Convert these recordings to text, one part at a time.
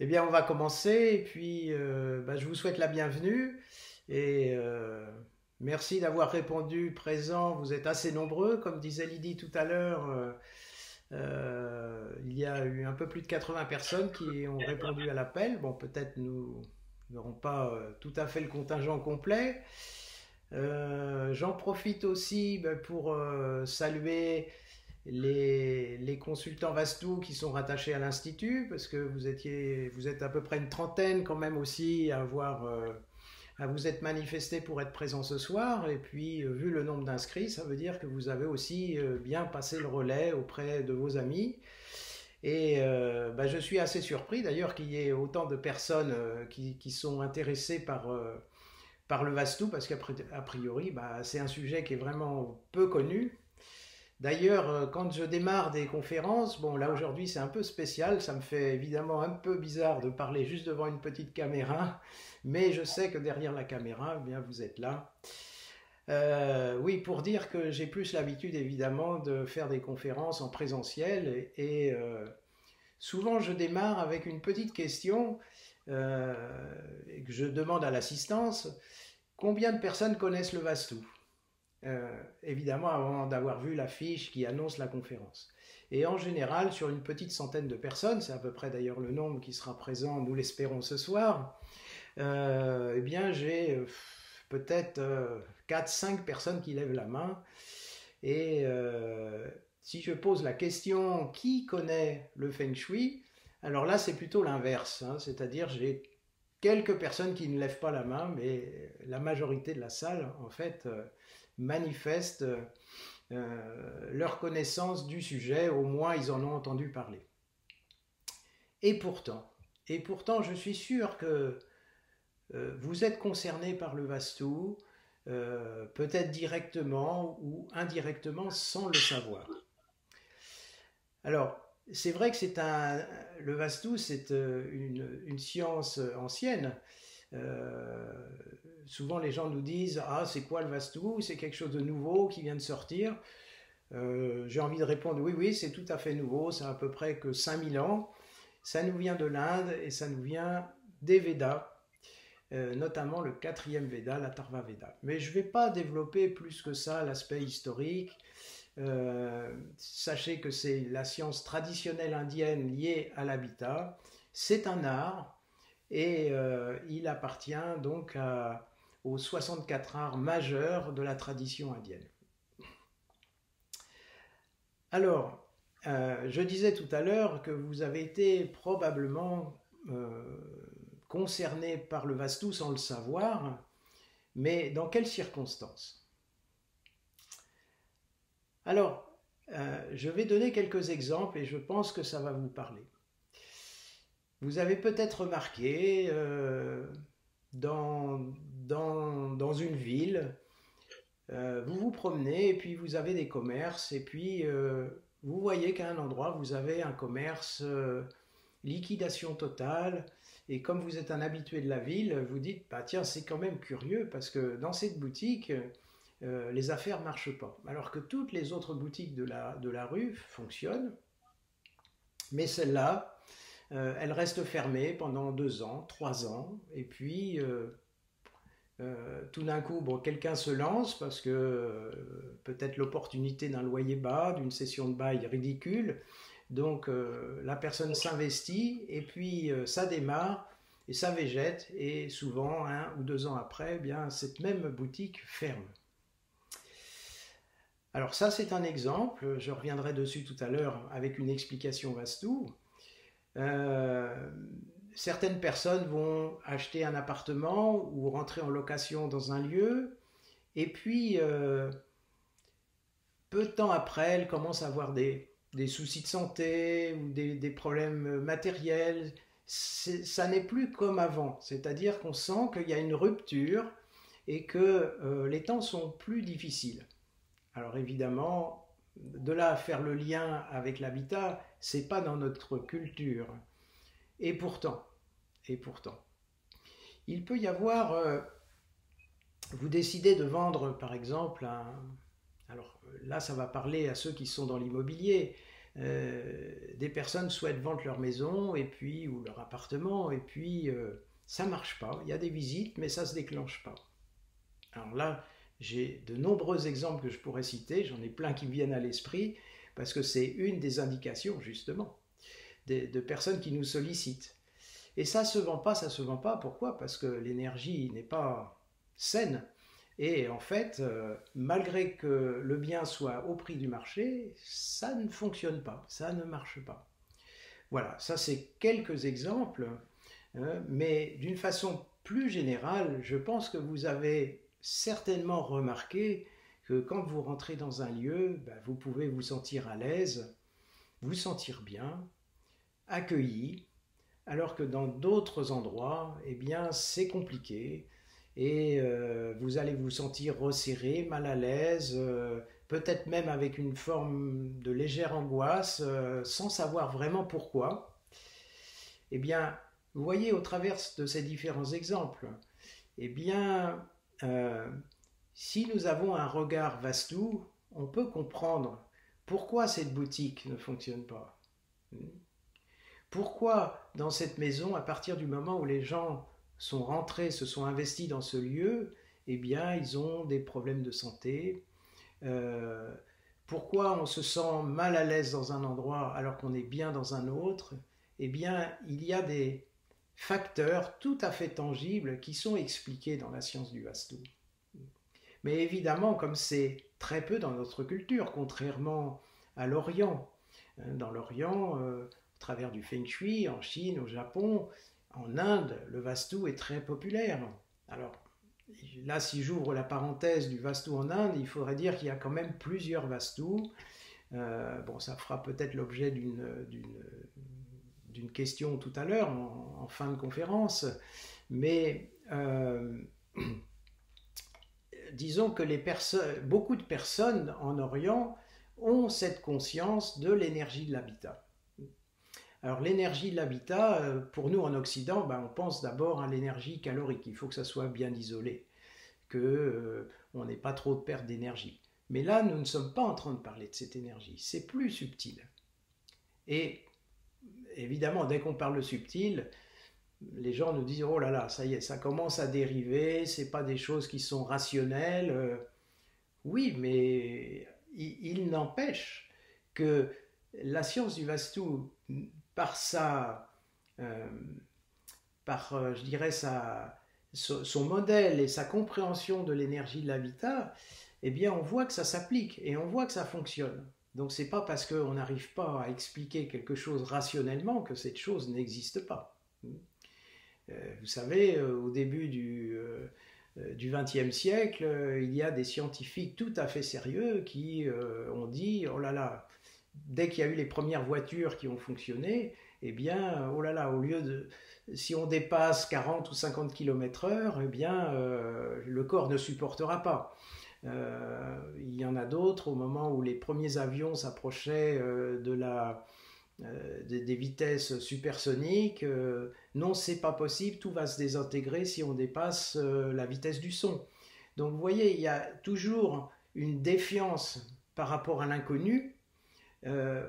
Eh bien, on va commencer et puis je vous souhaite la bienvenue et merci d'avoir répondu présent. Vous êtes assez nombreux, comme disait Lydie tout à l'heure. Il y a eu un peu plus de 80 personnes qui ont répondu à l'appel. Bon, peut-être nous n'aurons pas tout à fait le contingent complet. J'en profite aussi pour saluer les consultants Vastou qui sont rattachés à l'Institut, parce que vous êtes à peu près une trentaine quand même aussi à vous être manifestés pour être présents ce soir. Et puis, vu le nombre d'inscrits, ça veut dire que vous avez aussi bien passé le relais auprès de vos amis. Et je suis assez surpris d'ailleurs qu'il y ait autant de personnes qui sont intéressées par le Vastou, parce qu'a priori, c'est un sujet qui est vraiment peu connu. D'ailleurs, quand je démarre des conférences, bon là aujourd'hui c'est un peu spécial, ça me fait évidemment un peu bizarre de parler juste devant une petite caméra, mais je sais que derrière la caméra, eh bien vous êtes là. Oui, pour dire que j'ai plus l'habitude évidemment de faire des conférences en présentiel et souvent je démarre avec une petite question euh, et que je demande à l'assistance, combien de personnes connaissent le Vastou? Évidemment avant d'avoir vu l'affiche qui annonce la conférence. Et en général, sur une petite centaine de personnes, c'est à peu près d'ailleurs le nombre qui sera présent, nous l'espérons ce soir, eh bien j'ai peut-être 4-5 personnes qui lèvent la main. Et si je pose la question qui connaît le Feng Shui, alors là c'est plutôt l'inverse, hein, c'est-à-dire j'ai quelques personnes qui ne lèvent pas la main, mais la majorité de la salle en fait manifestent leur connaissance du sujet, au moins ils en ont entendu parler. Et pourtant, et pourtant, je suis sûr que vous êtes concerné par le Vastu, peut-être directement ou indirectement sans le savoir. Alors, c'est vrai que le Vastu, c'est une science ancienne. Euh, Souvent les gens nous disent ah c'est quoi le Vastu, c'est quelque chose de nouveau qui vient de sortir. J'ai envie de répondre oui oui c'est tout à fait nouveau, c'est à peu près que 5000 ans. Ça nous vient de l'Inde et ça nous vient des Védas, notamment le quatrième Veda, la Tarva Veda. Mais je ne vais pas développer plus que ça l'aspect historique. Sachez que c'est la science traditionnelle indienne liée à l'habitat. C'est un art et il appartient donc aux 64 arts majeurs de la tradition indienne. Alors, je disais tout à l'heure que vous avez été probablement concerné par le Vastu sans le savoir, mais dans quelles circonstances? Alors, je vais donner quelques exemples et je pense que ça va vous parler. Vous avez peut-être remarqué dans, dans une ville, vous vous promenez et puis vous avez des commerces et puis vous voyez qu'à un endroit vous avez un commerce liquidation totale et comme vous êtes un habitué de la ville, vous dites bah tiens c'est quand même curieux parce que dans cette boutique les affaires ne marchent pas. Alors que toutes les autres boutiques de la rue fonctionnent, mais celle-là, elle reste fermée pendant 2 ans, 3 ans, et puis tout d'un coup, bon, quelqu'un se lance parce que peut-être l'opportunité d'un loyer bas, d'une session de bail ridicule. Donc la personne s'investit et puis ça démarre et ça végète et souvent 1 ou 2 ans après, eh bien, cette même boutique ferme. Alors ça c'est un exemple, je reviendrai dessus tout à l'heure avec une explication vaste. Euh, Certaines personnes vont acheter un appartement ou rentrer en location dans un lieu, et puis peu de temps après, elles commencent à avoir des soucis de santé ou des problèmes matériels. Ça n'est plus comme avant, c'est-à-dire qu'on sent qu'il y a une rupture et que les temps sont plus difficiles. Alors évidemment, de là à faire le lien avec l'habitat, c'est pas dans notre culture. Et pourtant, et pourtant, il peut y avoir, vous décidez de vendre par exemple alors là ça va parler à ceux qui sont dans l'immobilier, des personnes souhaitent vendre leur maison et puis, ou leur appartement, et puis ça ne marche pas. Il y a des visites, mais ça ne se déclenche pas. Alors là, j'ai de nombreux exemples que je pourrais citer, j'en ai plein qui me viennent à l'esprit, parce que c'est une des indications, justement, de personnes qui nous sollicitent. Et ça ne se vend pas, ça ne se vend pas. Pourquoi? Parce que l'énergie n'est pas saine. Et en fait, malgré que le bien soit au prix du marché, ça ne fonctionne pas, ça ne marche pas. Voilà, ça c'est quelques exemples, hein, mais d'une façon plus générale, je pense que vous avez certainement remarqué que quand vous rentrez dans un lieu, ben, vous pouvez vous sentir à l'aise, vous sentir bien, accueilli, alors que dans d'autres endroits, eh bien, c'est compliqué et vous allez vous sentir resserré, mal à l'aise, peut-être même avec une forme de légère angoisse, sans savoir vraiment pourquoi. Eh bien, vous voyez au travers de ces différents exemples, eh bien, euh, si nous avons un regard vastou, on peut comprendre pourquoi cette boutique ne fonctionne pas. Pourquoi dans cette maison, à partir du moment où les gens sont rentrés, se sont investis dans ce lieu, eh bien, ils ont des problèmes de santé. Euh, Pourquoi on se sent mal à l'aise dans un endroit alors qu'on est bien dans un autre? Eh bien, il y a des facteurs tout à fait tangibles qui sont expliqués dans la science du Vastu. Mais évidemment, comme c'est très peu dans notre culture, contrairement à l'Orient. Dans l'Orient, au travers du Feng Shui, en Chine, au Japon, en Inde, le Vastu est très populaire. Alors là, si j'ouvre la parenthèse du Vastu en Inde, il faudrait dire qu'il y a quand même plusieurs Vastus. Bon, ça fera peut-être l'objet d'une question tout à l'heure, en fin de conférence, mais disons que beaucoup de personnes en Orient ont cette conscience de l'énergie de l'habitat. Alors l'énergie de l'habitat, pour nous en Occident, ben, on pense d'abord à l'énergie calorique. Il faut que ça soit bien isolé, qu'on n'ait pas trop de perte d'énergie. Mais là, nous ne sommes pas en train de parler de cette énergie. C'est plus subtil. Et évidemment, dès qu'on parle de subtil, les gens nous disent oh là là, ça y est, ça commence à dériver, c'est pas des choses qui sont rationnelles. Oui, mais il n'empêche que la science du Vastu, par euh, je dirais son modèle et sa compréhension de l'énergie de l'habitat, eh bien, on voit que ça s'applique et on voit que ça fonctionne. Donc, c'est pas parce qu'on n'arrive pas à expliquer quelque chose rationnellement que cette chose n'existe pas. Vous savez, au début du XXe siècle, il y a des scientifiques tout à fait sérieux qui ont dit oh là là, dès qu'il y a eu les premières voitures qui ont fonctionné, eh bien, oh là là, au lieu de si on dépasse 40 ou 50 km/h, eh bien, le corps ne supportera pas. Il y en a d'autres au moment où les premiers avions s'approchaient des vitesses supersoniques. Non, c'est pas possible, tout va se désintégrer si on dépasse la vitesse du son. Donc vous voyez, il y a toujours une défiance par rapport à l'inconnu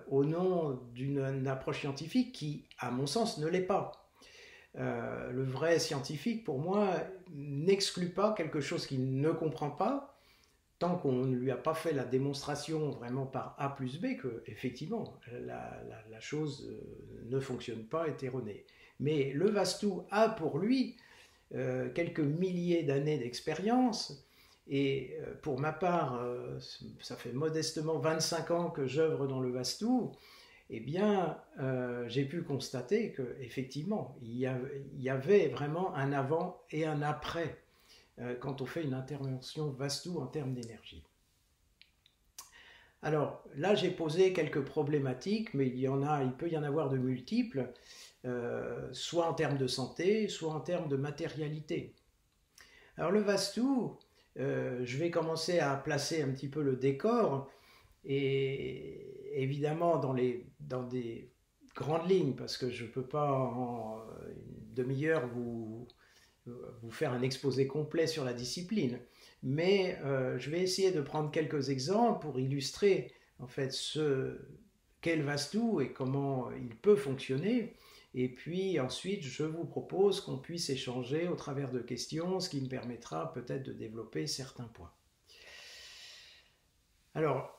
au nom d'une approche scientifique qui, à mon sens, ne l'est pas. Le vrai scientifique, pour moi, n'exclut pas quelque chose qu'il ne comprend pas, tant qu'on ne lui a pas fait la démonstration vraiment par A plus B que, effectivement, la chose ne fonctionne pas, est erronée. Mais le Vastu a pour lui quelques milliers d'années d'expérience, et pour ma part, ça fait modestement 25 ans que j'œuvre dans le Vastu, eh bien, j'ai pu constater qu'effectivement, il y avait vraiment un avant et un après quand on fait une intervention Vastu en termes d'énergie. Alors là, j'ai posé quelques problématiques, mais il peut y en avoir de multiples, soit en termes de santé, soit en termes de matérialité. Alors le Vastu, je vais commencer à placer un petit peu le décor, et évidemment dans des grandes lignes, parce que je ne peux pas en une demi-heure vous faire un exposé complet sur la discipline, mais je vais essayer de prendre quelques exemples pour illustrer en fait qu'est le Vastu et comment il peut fonctionner. Et puis ensuite, je vous propose qu'on puisse échanger au travers de questions, ce qui me permettra peut-être de développer certains points. Alors,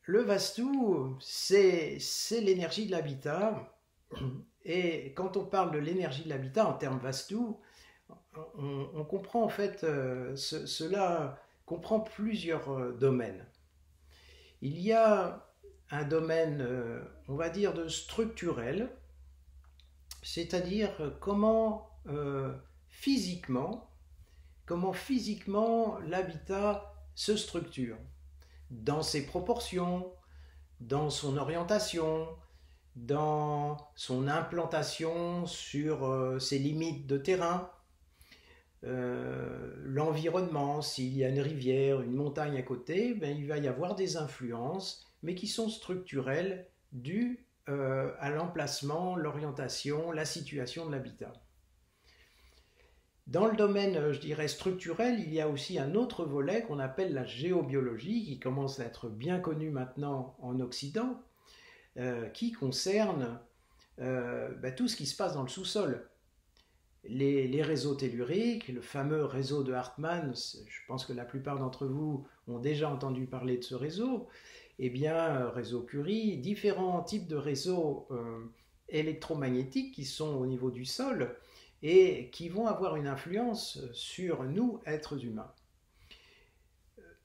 le Vastu, c'est l'énergie de l'habitat. Et quand on parle de l'énergie de l'habitat en termes Vastu, on comprend en fait, cela comprend plusieurs domaines. Il y a un domaine, on va dire, de structurel, c'est-à-dire physiquement, comment physiquement l'habitat se structure, dans ses proportions, dans son orientation, dans son implantation sur ses limites de terrain, l'environnement, s'il y a une rivière, une montagne à côté, ben, il va y avoir des influences, mais qui sont structurelles dues à l'emplacement, l'orientation, la situation de l'habitat. Dans le domaine, je dirais, structurel, il y a aussi un autre volet qu'on appelle la géobiologie, qui commence à être bien connu maintenant en Occident, qui concerne tout ce qui se passe dans le sous-sol. Les réseaux telluriques, le fameux réseau de Hartmann, je pense que la plupart d'entre vous ont déjà entendu parler de ce réseau, eh bien, réseau Curie, différents types de réseaux électromagnétiques qui sont au niveau du sol et qui vont avoir une influence sur nous, êtres humains.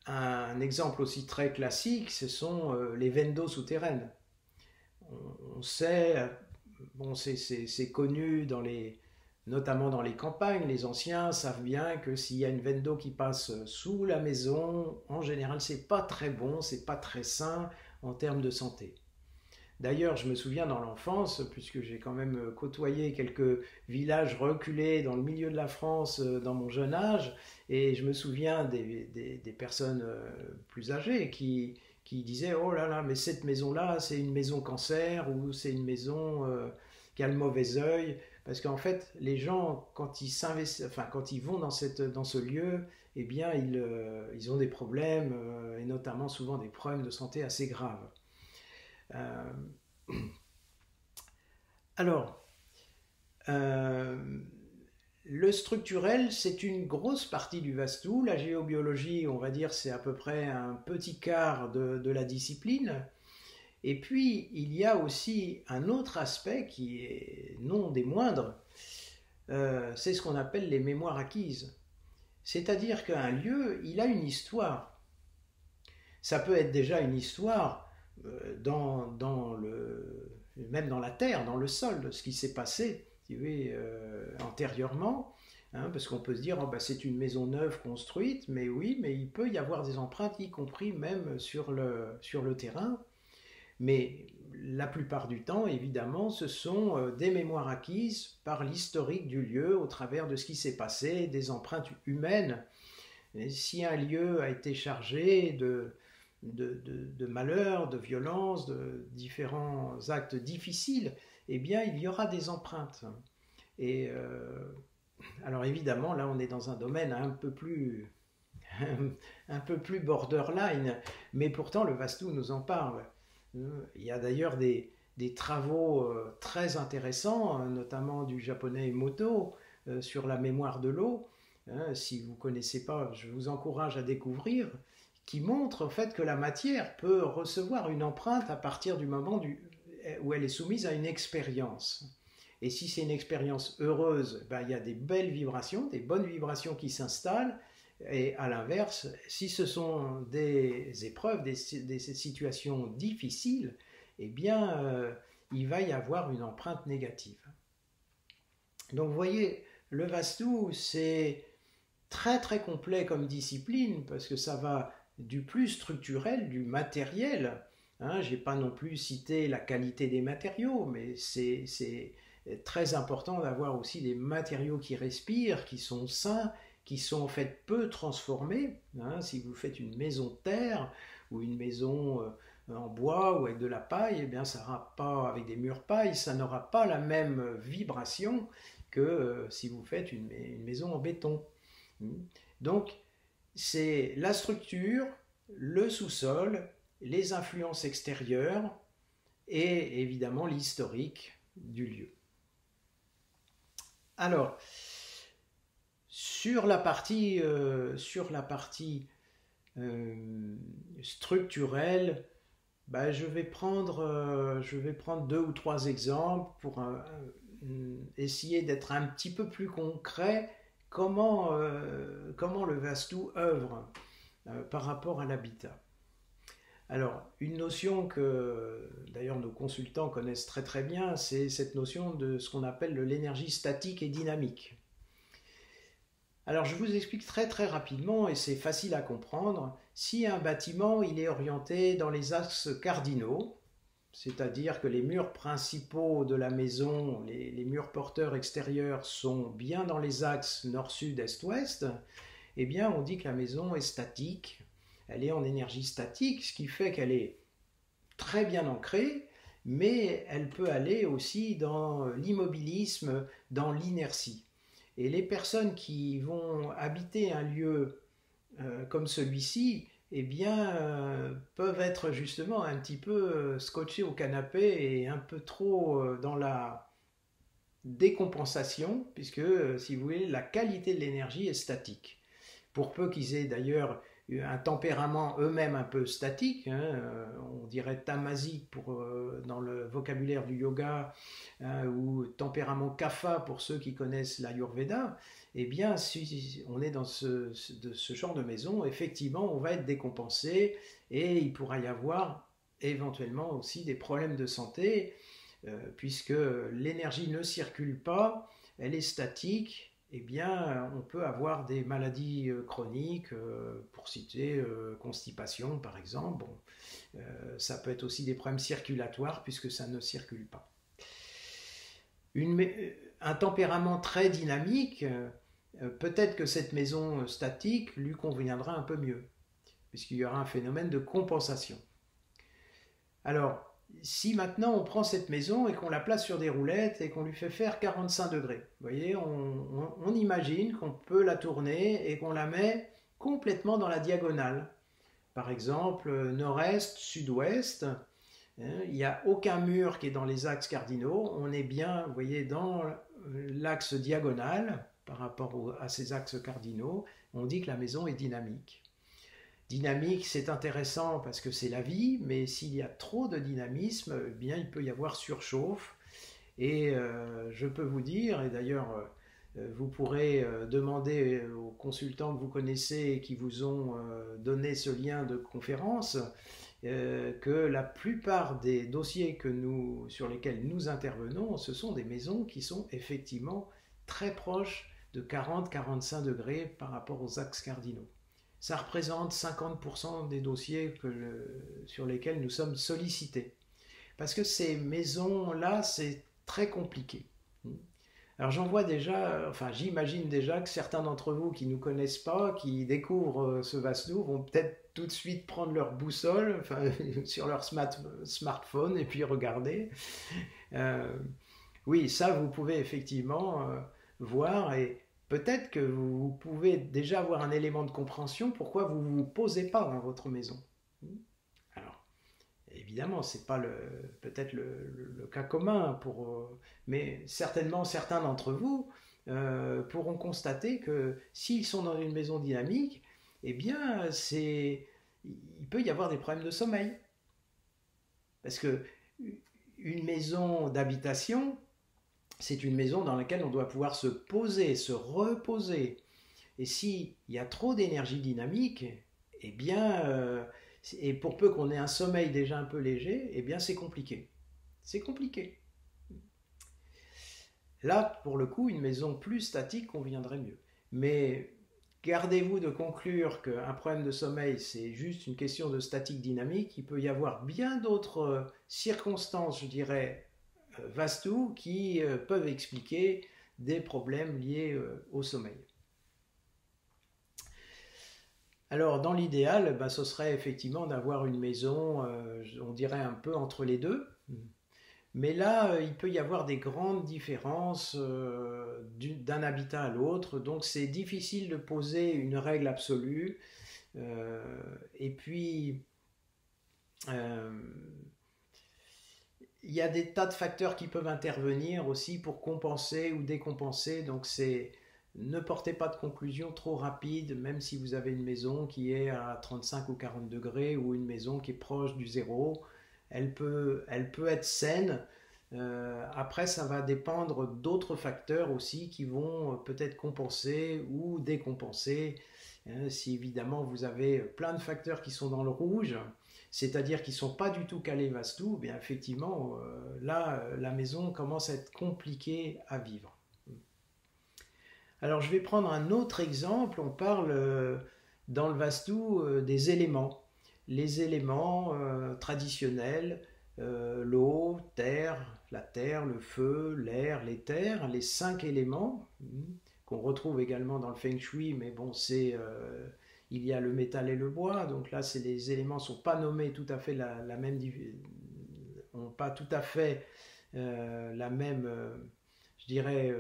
Un exemple aussi très classique, ce sont les veines d'eau souterraines. On sait, bon, c'est connu notamment dans les campagnes, les anciens savent bien que s'il y a une veine d'eau qui passe sous la maison, en général, c'est pas très bon, c'est pas très sain en termes de santé. D'ailleurs, je me souviens dans l'enfance, puisque j'ai quand même côtoyé quelques villages reculés dans le milieu de la France dans mon jeune âge, et je me souviens des personnes plus âgées qui disaient « Oh là là, mais cette maison-là, c'est une maison cancer ou c'est une maison qui a le mauvais œil ». Parce qu'en fait, les gens, quand ils vont dans ce lieu, eh bien, ils ont des problèmes, et notamment souvent des problèmes de santé assez graves. Alors, le structurel, c'est une grosse partie du Vastu. La géobiologie, on va dire, c'est à peu près un petit quart de la discipline. Et puis, il y a aussi un autre aspect qui est non des moindres, c'est ce qu'on appelle les mémoires acquises. C'est-à-dire qu'un lieu, il a une histoire. Ça peut être déjà une histoire même dans la terre, dans le sol, de ce qui s'est passé antérieurement. Hein, parce qu'on peut se dire, oh, bah, c'est une maison neuve construite, mais oui, mais il peut y avoir des empreintes, y compris même sur le terrain. Mais la plupart du temps, évidemment, ce sont des mémoires acquises par l'historique du lieu au travers de ce qui s'est passé, des empreintes humaines. Et si un lieu a été chargé de malheurs, de violences, de différents actes difficiles, eh bien, il y aura des empreintes. Et alors évidemment, là, on est dans un domaine un peu plus borderline, mais pourtant, le Vastu nous en parle. Il y a d'ailleurs des travaux très intéressants, notamment du japonais Emoto, sur la mémoire de l'eau. Si vous ne connaissez pas, je vous encourage à découvrir, qui montre en fait que la matière peut recevoir une empreinte à partir du moment où elle est soumise à une expérience. Et si c'est une expérience heureuse, ben, il y a des belles vibrations, des bonnes vibrations qui s'installent. Et à l'inverse, si ce sont des épreuves, des situations difficiles, eh bien, il va y avoir une empreinte négative. Donc, vous voyez, le Vastu, c'est très très complet comme discipline, parce que ça va du plus structurel, du matériel. Hein, je n'ai pas non plus cité la qualité des matériaux, mais c'est très important d'avoir aussi des matériaux qui respirent, qui sont sains, qui sont en fait peu transformés. Hein, si vous faites une maison de terre ou une maison en bois ou avec de la paille, eh bien ça n'aura pas, avec des murs paille, ça n'aura pas la même vibration que si vous faites une maison en béton. Donc c'est la structure, le sous-sol, les influences extérieures et évidemment l'historique du lieu. Alors, sur la partie structurelle, ben, je vais prendre 2 ou 3 exemples pour essayer d'être un petit peu plus concret. Comment le Vastu œuvre par rapport à l'habitat. Alors, une notion que d'ailleurs nos consultants connaissent très très bien, c'est cette notion de ce qu'on appelle l'énergie statique et dynamique. Alors, je vous explique très très rapidement, et c'est facile à comprendre. Si un bâtiment il est orienté dans les axes cardinaux, c'est-à-dire que les murs principaux de la maison, les murs porteurs extérieurs sont bien dans les axes nord, sud, est, ouest, eh bien on dit que la maison est statique, elle est en énergie statique, ce qui fait qu'elle est très bien ancrée, mais elle peut aller aussi dans l'immobilisme, dans l'inertie. Et les personnes qui vont habiter un lieu comme celui-ci, eh bien, peuvent être justement un petit peu scotchés au canapé et un peu trop dans la décompensation, puisque, si vous voulez, la qualité de l'énergie est statique. Pour peu qu'ils aient d'ailleurs un tempérament eux-mêmes un peu statique, hein, on dirait tamasique dans le vocabulaire du yoga, ou tempérament kapha pour ceux qui connaissent l'Ayurveda, eh bien si on est dans ce genre de maison, effectivement on va être décompensé et il pourra y avoir éventuellement aussi des problèmes de santé, puisque l'énergie ne circule pas, elle est statique. Eh bien, on peut avoir des maladies chroniques, pour citer constipation par exemple. Bon, ça peut être aussi des problèmes circulatoires puisque ça ne circule pas. Un tempérament très dynamique, peut-être que cette maison statique lui conviendra un peu mieux, puisqu'il y aura un phénomène de compensation. Alors, si maintenant on prend cette maison et qu'on la place sur des roulettes et qu'on lui fait faire 45 degrés, vous voyez, on imagine qu'on peut la tourner et qu'on la met complètement dans la diagonale. Par exemple, nord-est, sud-ouest, il n'y a aucun mur qui est dans les axes cardinaux, on est bien, vous voyez, dans l'axe diagonal par rapport à ces axes cardinaux, on dit que la maison est dynamique. Dynamique, c'est intéressant parce que c'est la vie, mais s'il y a trop de dynamisme, eh bien, il peut y avoir surchauffe. Et je peux vous dire, et d'ailleurs vous pourrez demander aux consultants que vous connaissez et qui vous ont donné ce lien de conférence, que la plupart des dossiers sur lesquels nous intervenons, ce sont des maisons qui sont effectivement très proches de 40-45 degrés par rapport aux axes cardinaux. Ça représente 50% des dossiers sur lesquels nous sommes sollicités. Parce que ces maisons-là, c'est très compliqué. Alors j'imagine déjà que certains d'entre vous qui ne nous connaissent pas, qui découvrent ce Vastu, vont peut-être tout de suite prendre leur boussole sur leur smartphone et puis regarder. Oui, ça vous pouvez effectivement voir, et peut-être que vous pouvez déjà avoir un élément de compréhension pourquoi vous ne vous posez pas dans votre maison. Alors, évidemment, ce n'est pas peut-être le cas commun, mais certainement certains d'entre vous pourront constater que s'ils sont dans une maison dynamique, eh bien, il peut y avoir des problèmes de sommeil. Parce que une maison d'habitation, c'est une maison dans laquelle on doit pouvoir se poser, se reposer. Et s'il y a trop d'énergie dynamique, eh bien, et pour peu qu'on ait un sommeil déjà un peu léger, eh bien c'est compliqué. C'est compliqué. Là, pour le coup, une maison plus statique conviendrait mieux. Mais gardez-vous de conclure qu'un problème de sommeil, c'est juste une question de statique dynamique. Il peut y avoir bien d'autres circonstances, je dirais, Vastu, qui peuvent expliquer des problèmes liés au sommeil. Alors, dans l'idéal, ce serait effectivement d'avoir une maison, on dirait un peu entre les deux. Mais là, il peut y avoir des grandes différences d'un habitat à l'autre, donc c'est difficile de poser une règle absolue. Et puis, il y a des tas de facteurs qui peuvent intervenir aussi pour compenser ou décompenser. Donc ne portez pas de conclusion trop rapide, même si vous avez une maison qui est à 35 ou 40 degrés ou une maison qui est proche du zéro. Elle peut être saine. Après, ça va dépendre d'autres facteurs aussi qui vont peut-être compenser ou décompenser. Si évidemment vous avez plein de facteurs qui sont dans le rouge, c'est-à-dire qui ne sont pas du tout calés Vastu, eh bien effectivement, là, la maison commence à être compliquée à vivre. Alors je vais prendre un autre exemple. On parle dans le Vastu des éléments. Les éléments traditionnels, l'eau, la terre, le feu, l'air, l'éther, les 5 éléments qu'on retrouve également dans le Feng Shui, mais bon, il y a le métal et le bois, donc là, les éléments ne sont pas nommés tout à fait la même, ont pas tout à fait la même, je dirais,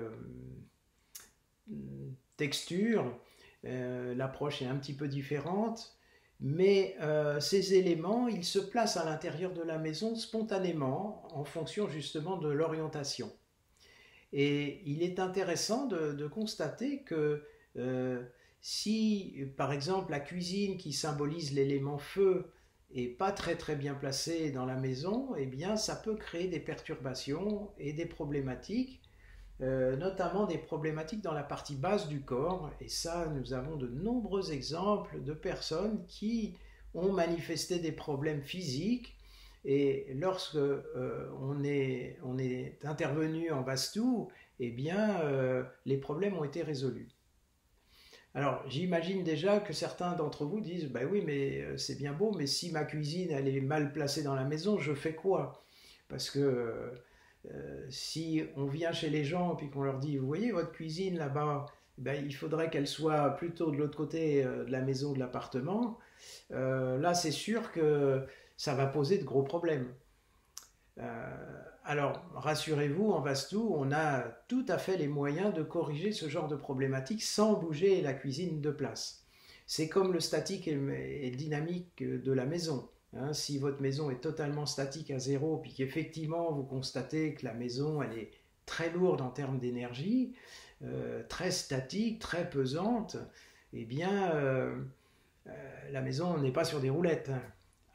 texture. L'approche est un petit peu différente. Mais ces éléments, ils se placent à l'intérieur de la maison spontanément en fonction justement de l'orientation. Et il est intéressant de constater que si, par exemple, la cuisine qui symbolise l'élément feu est pas très bien placée dans la maison, eh bien, ça peut créer des perturbations et des problématiques, notamment des problématiques dans la partie basse du corps. Et ça, nous avons de nombreux exemples de personnes qui ont manifesté des problèmes physiques. Et lorsque on est intervenu en Vastu, eh bien, les problèmes ont été résolus. Alors, j'imagine déjà que certains d'entre vous disent, bah oui, mais c'est bien beau, mais si ma cuisine elle est mal placée dans la maison, je fais quoi? Parce que si on vient chez les gens et qu'on leur dit, vous voyez votre cuisine là-bas, ben, il faudrait qu'elle soit plutôt de l'autre côté de la maison, de l'appartement, là c'est sûr que ça va poser de gros problèmes. Alors, rassurez-vous, en Vastu, on a tout à fait les moyens de corriger ce genre de problématique sans bouger la cuisine de place. C'est comme le statique et le dynamique de la maison. Hein, si votre maison est totalement statique à zéro, puis qu'effectivement vous constatez que la maison elle est très lourde en termes d'énergie, très statique, très pesante, eh bien la maison n'est pas sur des roulettes.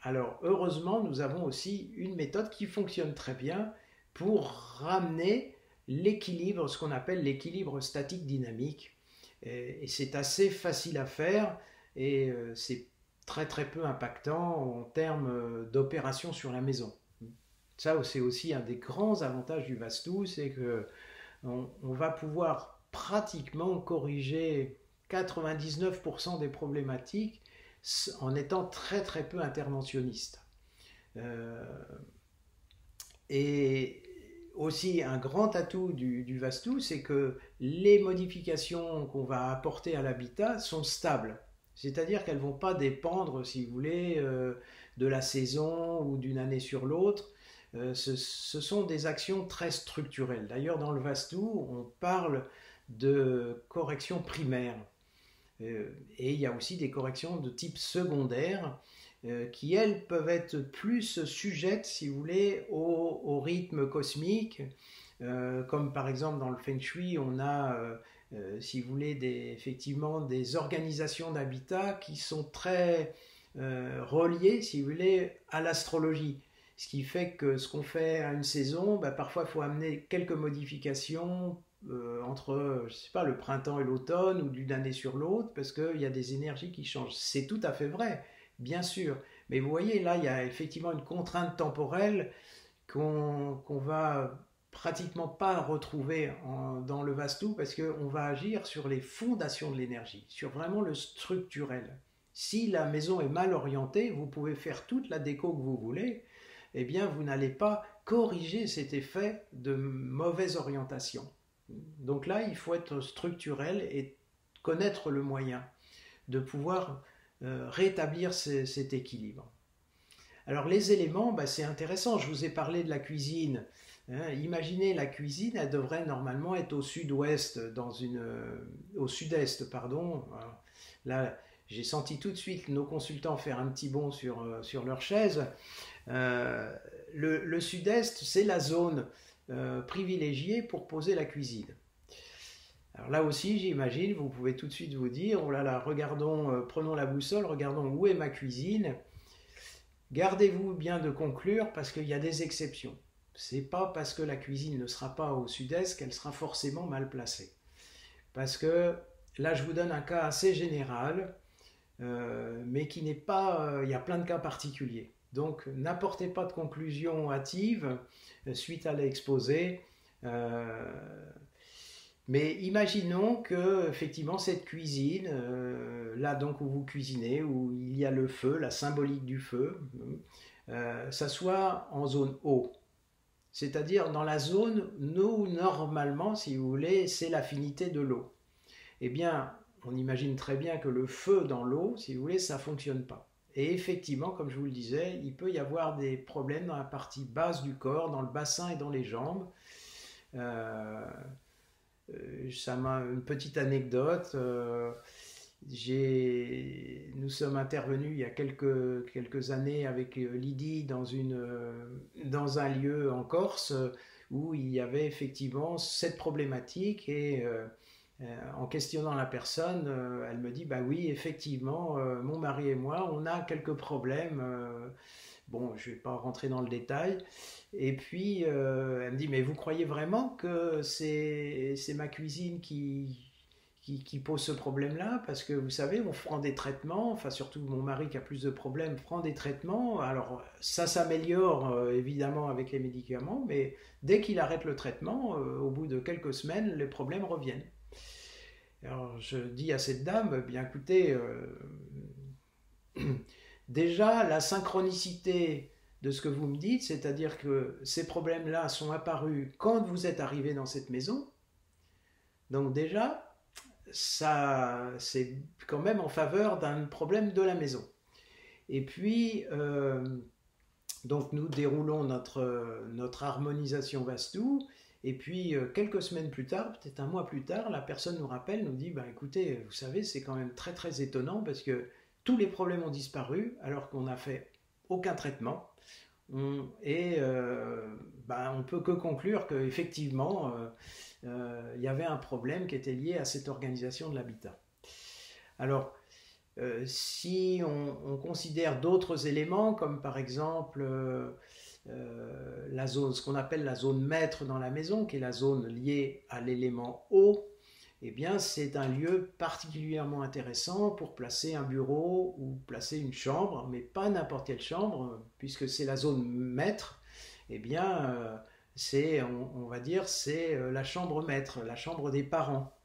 Alors heureusement, nous avons aussi une méthode qui fonctionne très bien pour ramener l'équilibre, ce qu'on appelle l'équilibre statique dynamique. Et c'est assez facile à faire et c'est très peu impactant en termes d'opération sur la maison. Ça, c'est aussi un des grands avantages du Vastu, c'est que on va pouvoir pratiquement corriger 99% des problématiques en étant très peu interventionniste. Et aussi un grand atout du Vastu, c'est que les modifications qu'on va apporter à l'habitat sont stables. C'est-à-dire qu'elles ne vont pas dépendre, si vous voulez, de la saison ou d'une année sur l'autre. Ce sont des actions très structurelles. D'ailleurs, dans le Vastu, on parle de corrections primaires. Et il y a aussi des corrections de type secondaire qui, elles, peuvent être plus sujettes, si vous voulez, au rythme cosmique. Comme par exemple dans le Feng Shui, on a, si vous voulez, effectivement des organisations d'habitat qui sont très reliées, si vous voulez, à l'astrologie. Ce qui fait que ce qu'on fait à une saison, bah, parfois il faut amener quelques modifications entre, je sais pas, le printemps et l'automne ou d'une année sur l'autre, parce qu'il y a des énergies qui changent. C'est tout à fait vrai, bien sûr. Mais vous voyez, là, il y a effectivement une contrainte temporelle qu'on va pratiquement pas retrouver dans le Vastu, parce qu'on va agir sur les fondations de l'énergie, sur vraiment le structurel. Si la maison est mal orientée, vous pouvez faire toute la déco que vous voulez, eh bien vous n'allez pas corriger cet effet de mauvaise orientation. Donc là, il faut être structurel et connaître le moyen de pouvoir rétablir cet équilibre. Alors les éléments, bah, c'est intéressant, je vous ai parlé de la cuisine. Hein, imaginez la cuisine, elle devrait normalement être au sud-ouest, au sud-est, pardon. Alors, là, j'ai senti tout de suite nos consultants faire un petit bond sur leur chaise. le sud-est, c'est la zone privilégiée pour poser la cuisine. Alors là aussi, j'imagine, vous pouvez tout de suite vous dire, oh là là, regardons, prenons la boussole, regardons où est ma cuisine. Gardez-vous bien de conclure parce qu'il y a des exceptions. C'est pas parce que la cuisine ne sera pas au sud-est qu'elle sera forcément mal placée. Parce que là, je vous donne un cas assez général, mais qui n'est pas... il y a plein de cas particuliers. Donc, n'apportez pas de conclusion hâtive suite à l'exposé. Mais imaginons que, effectivement, cette cuisine, là donc où vous cuisinez, où il y a le feu, la symbolique du feu, ça soit en zone eau. C'est-à-dire dans la zone où normalement, si vous voulez, c'est l'affinité de l'eau. Eh bien, on imagine très bien que le feu dans l'eau, si vous voulez, ça ne fonctionne pas. Et effectivement, comme je vous le disais, il peut y avoir des problèmes dans la partie basse du corps, dans le bassin et dans les jambes. Ça m'a une petite anecdote. Nous sommes intervenus il y a quelques années avec Lydie dans un lieu en Corse où il y avait effectivement cette problématique et en questionnant la personne, elle me dit bah oui effectivement mon mari et moi on a quelques problèmes. Bon, je ne vais pas rentrer dans le détail. Et puis, elle me dit, mais vous croyez vraiment que c'est ma cuisine qui pose ce problème-là? Parce que vous savez, on prend des traitements, enfin surtout mon mari qui a plus de problèmes prend des traitements. Alors, ça s'améliore évidemment avec les médicaments, mais dès qu'il arrête le traitement, au bout de quelques semaines, les problèmes reviennent. Alors, je dis à cette dame, bien écoutez, déjà, la synchronicité de ce que vous me dites, c'est-à-dire que ces problèmes-là sont apparus quand vous êtes arrivé dans cette maison. Donc déjà, ça, c'est quand même en faveur d'un problème de la maison. Et puis, donc nous déroulons notre harmonisation Vastu. Et puis, quelques semaines plus tard, peut-être un mois plus tard, la personne nous rappelle, nous dit, bah, écoutez, vous savez, c'est quand même très très étonnant parce que tous les problèmes ont disparu alors qu'on n'a fait aucun traitement. Et on peut que conclure qu'effectivement, il y avait un problème qui était lié à cette organisation de l'habitat. Alors, si on considère d'autres éléments, comme par exemple la zone, ce qu'on appelle la zone maître dans la maison, qui est la zone liée à l'élément eau, eh bien, c'est un lieu particulièrement intéressant pour placer un bureau ou placer une chambre, mais pas n'importe quelle chambre, puisque c'est la zone maître. Eh bien, on va dire, c'est la chambre maître, la chambre des parents.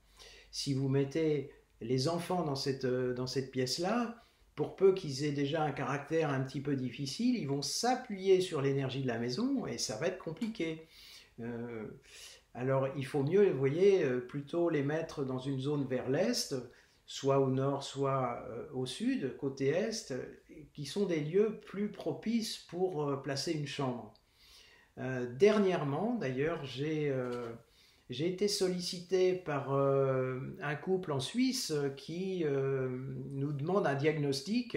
Si vous mettez les enfants dans cette pièce-là, pour peu qu'ils aient déjà un caractère un petit peu difficile, ils vont s'appuyer sur l'énergie de la maison et ça va être compliqué. Alors il faut mieux, vous voyez, plutôt les mettre dans une zone vers l'est, soit au nord, soit au sud, côté est, qui sont des lieux plus propices pour placer une chambre. Dernièrement, d'ailleurs, j'ai été sollicité par un couple en Suisse qui nous demande un diagnostic.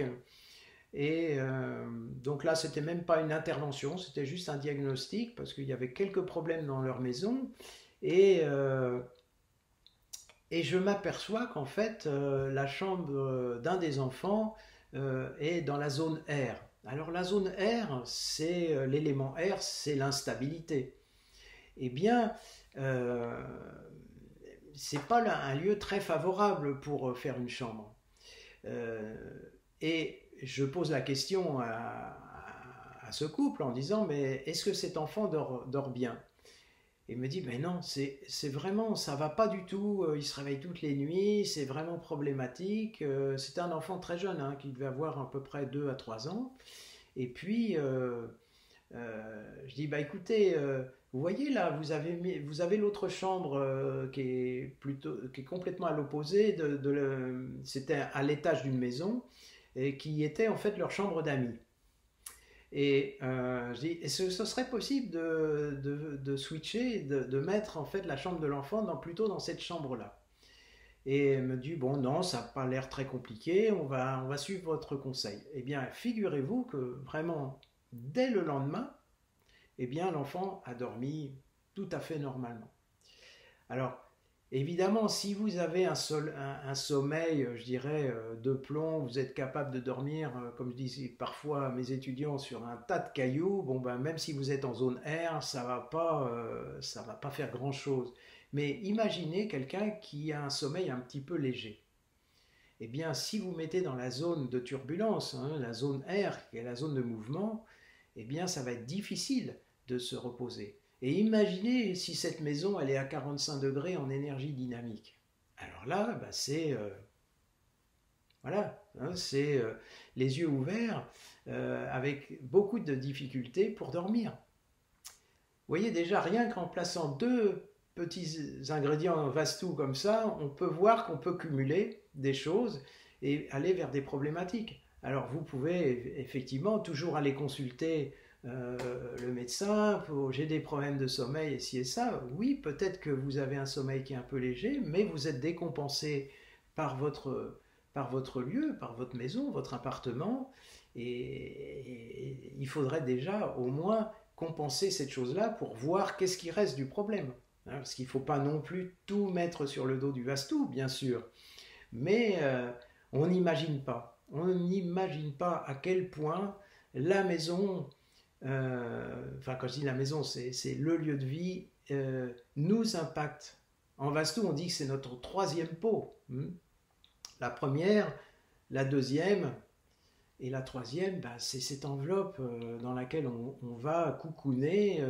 Et donc là, c'était même pas une intervention, c'était juste un diagnostic parce qu'il y avait quelques problèmes dans leur maison. Et je m'aperçois qu'en fait, la chambre d'un des enfants est dans la zone R. Alors la zone R, c'est l'élément R, c'est l'instabilité. Eh bien, c'est pas un lieu très favorable pour faire une chambre. Et je pose la question à ce couple en disant mais est-ce que cet enfant dort bien? Et il me dit mais non, c'est vraiment, ça va pas du tout, il se réveille toutes les nuits, c'est vraiment problématique. C'était un enfant très jeune, hein, qui devait avoir à peu près 2 à 3 ans. Et puis je dis bah écoutez, vous voyez là, vous avez l'autre chambre qui est complètement à l'opposé c'était à l'étage d'une maison et qui était en fait leur chambre d'amis. Et je dis, est-ce que ce serait possible de switcher, de mettre en fait la chambre de l'enfant plutôt dans cette chambre-là? Et elle me dit, bon non, ça n'a pas l'air très compliqué, on va suivre votre conseil. Eh bien, figurez-vous que vraiment, dès le lendemain, eh bien l'enfant a dormi tout à fait normalement. Alors, évidemment, si vous avez un sommeil, je dirais, de plomb, vous êtes capable de dormir, comme je dis parfois à mes étudiants, sur un tas de cailloux, bon ben même si vous êtes en zone R, ça va pas faire grand-chose. Mais imaginez quelqu'un qui a un sommeil un petit peu léger. Eh bien, si vous mettez dans la zone de turbulence, hein, la zone R, qui est la zone de mouvement, eh bien, ça va être difficile de se reposer. Et imaginez si cette maison, elle est à 45 degrés en énergie dynamique. Alors là, bah, c'est voilà, hein, c'est les yeux ouverts, avec beaucoup de difficultés pour dormir. Vous voyez déjà, rien qu'en plaçant deux petits ingrédients vastou comme ça, on peut voir qu'on peut cumuler des choses et aller vers des problématiques. Alors vous pouvez effectivement toujours aller consulter le médecin pour j'ai des problèmes de sommeil et ci et ça. Oui, peut-être que vous avez un sommeil qui est un peu léger, mais vous êtes décompensé par votre lieu, par votre maison, votre appartement, et il faudrait déjà au moins compenser cette chose-là pour voir qu'est-ce qui reste du problème. Hein, parce qu'il ne faut pas non plus tout mettre sur le dos du vastou, bien sûr. Mais on n'imagine pas. On n'imagine pas à quel point la maison, enfin quand je dis la maison, c'est le lieu de vie, nous impacte. En vastou, on dit que c'est notre troisième peau. La première, la deuxième, et la troisième, bah, c'est cette enveloppe dans laquelle on va coucouner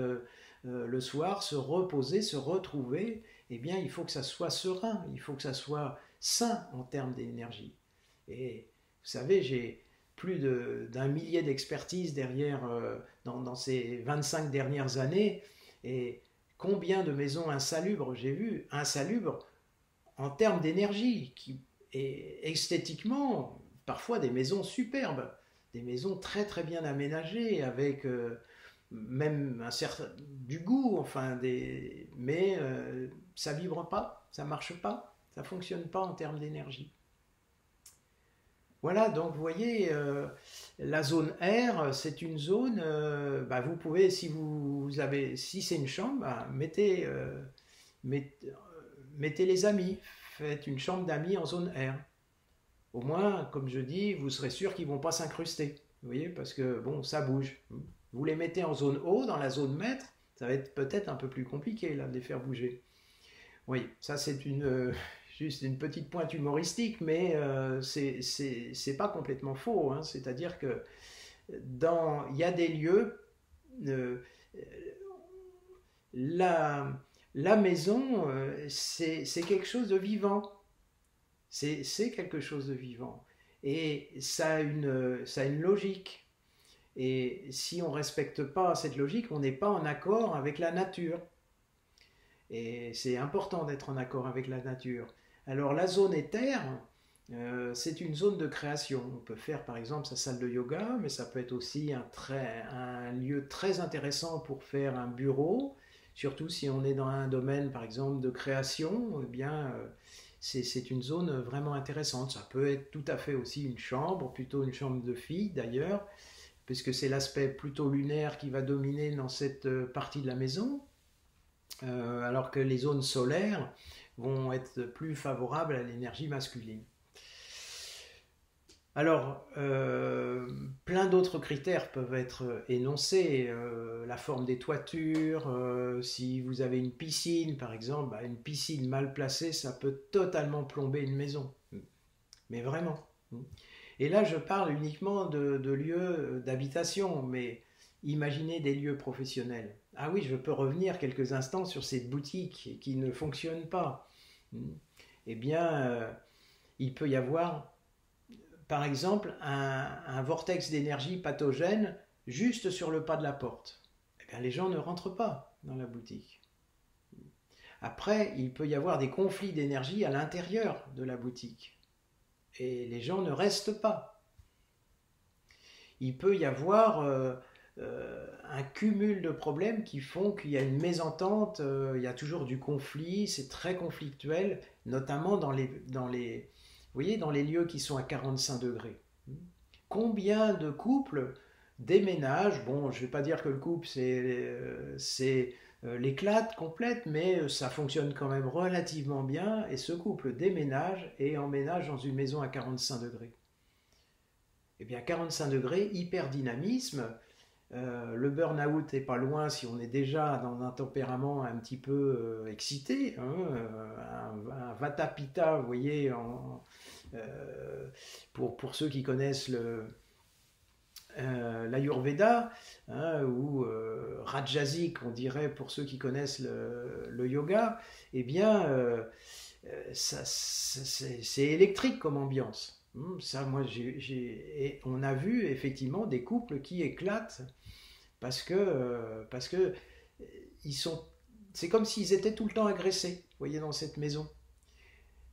le soir, se reposer, se retrouver. Eh bien, il faut que ça soit serein, il faut que ça soit sain en termes d'énergie. Et vous savez, j'ai plus d'un millier d'expertises derrière dans ces 25 dernières années. Et combien de maisons insalubres j'ai vu, insalubres en termes d'énergie, et esthétiquement, parfois des maisons superbes, des maisons très très bien aménagées, avec même du goût, enfin, mais ça vibre pas, ça marche pas, ça fonctionne pas en termes d'énergie. Voilà, donc vous voyez, la zone R, c'est une zone, bah, vous pouvez, si c'est une chambre, bah, mettez les amis, faites une chambre d'amis en zone R. Au moins, comme je dis, vous serez sûr qu'ils ne vont pas s'incruster. Vous voyez, parce que bon, ça bouge. Vous les mettez en zone O, dans la zone maître, ça va être peut-être un peu plus compliqué là, de les faire bouger. Oui, ça c'est juste une petite pointe humoristique, mais c'est pas complètement faux. Hein. C'est-à-dire que il y a des lieux, euh, la maison, c'est quelque chose de vivant. C'est quelque chose de vivant. Et ça a une logique. Et si on ne respecte pas cette logique, on n'est pas en accord avec la nature. Et c'est important d'être en accord avec la nature. Alors la zone éther, c'est une zone de création. On peut faire par exemple sa salle de yoga, mais ça peut être aussi un lieu très intéressant pour faire un bureau, surtout si on est dans un domaine par exemple de création, eh bien c'est une zone vraiment intéressante. Ça peut être tout à fait aussi une chambre, plutôt une chambre de fille d'ailleurs, puisque c'est l'aspect plutôt lunaire qui va dominer dans cette partie de la maison, alors que les zones solaires vont être plus favorables à l'énergie masculine. Alors, plein d'autres critères peuvent être énoncés. La forme des toitures, si vous avez une piscine par exemple, bah, une piscine mal placée, ça peut totalement plomber une maison. Mais vraiment. Et là, je parle uniquement de lieux d'habitation, mais imaginez des lieux professionnels. Ah oui, je peux revenir quelques instants sur ces boutiques qui ne fonctionnent pas. Eh bien, il peut y avoir par exemple un vortex d'énergie pathogène juste sur le pas de la porte. Eh bien, les gens ne rentrent pas dans la boutique. Après, il peut y avoir des conflits d'énergie à l'intérieur de la boutique. Et les gens ne restent pas. Il peut y avoir un cumul de problèmes qui font qu'il y a une mésentente, il y a toujours du conflit, c'est très conflictuel, notamment vous voyez, dans les lieux qui sont à 45 degrés. Combien de couples déménage. Bon, je ne vais pas dire que le couple c'est l'éclate complète, mais ça fonctionne quand même relativement bien. Et ce couple déménage et emménage dans une maison à 45 degrés. Eh bien, 45 degrés, hyper dynamisme. Le burn-out n'est pas loin si on est déjà dans un tempérament un petit peu excité, hein, un vata pitta, vous voyez, pour ceux qui connaissent l'Ayurveda, hein, ou Rajasic, on dirait pour ceux qui connaissent le yoga, eh bien, c'est électrique comme ambiance. Ça, moi, et on a vu effectivement des couples qui éclatent parce que ils sont, c'est comme s'ils étaient tout le temps agressés, vous voyez, dans cette maison.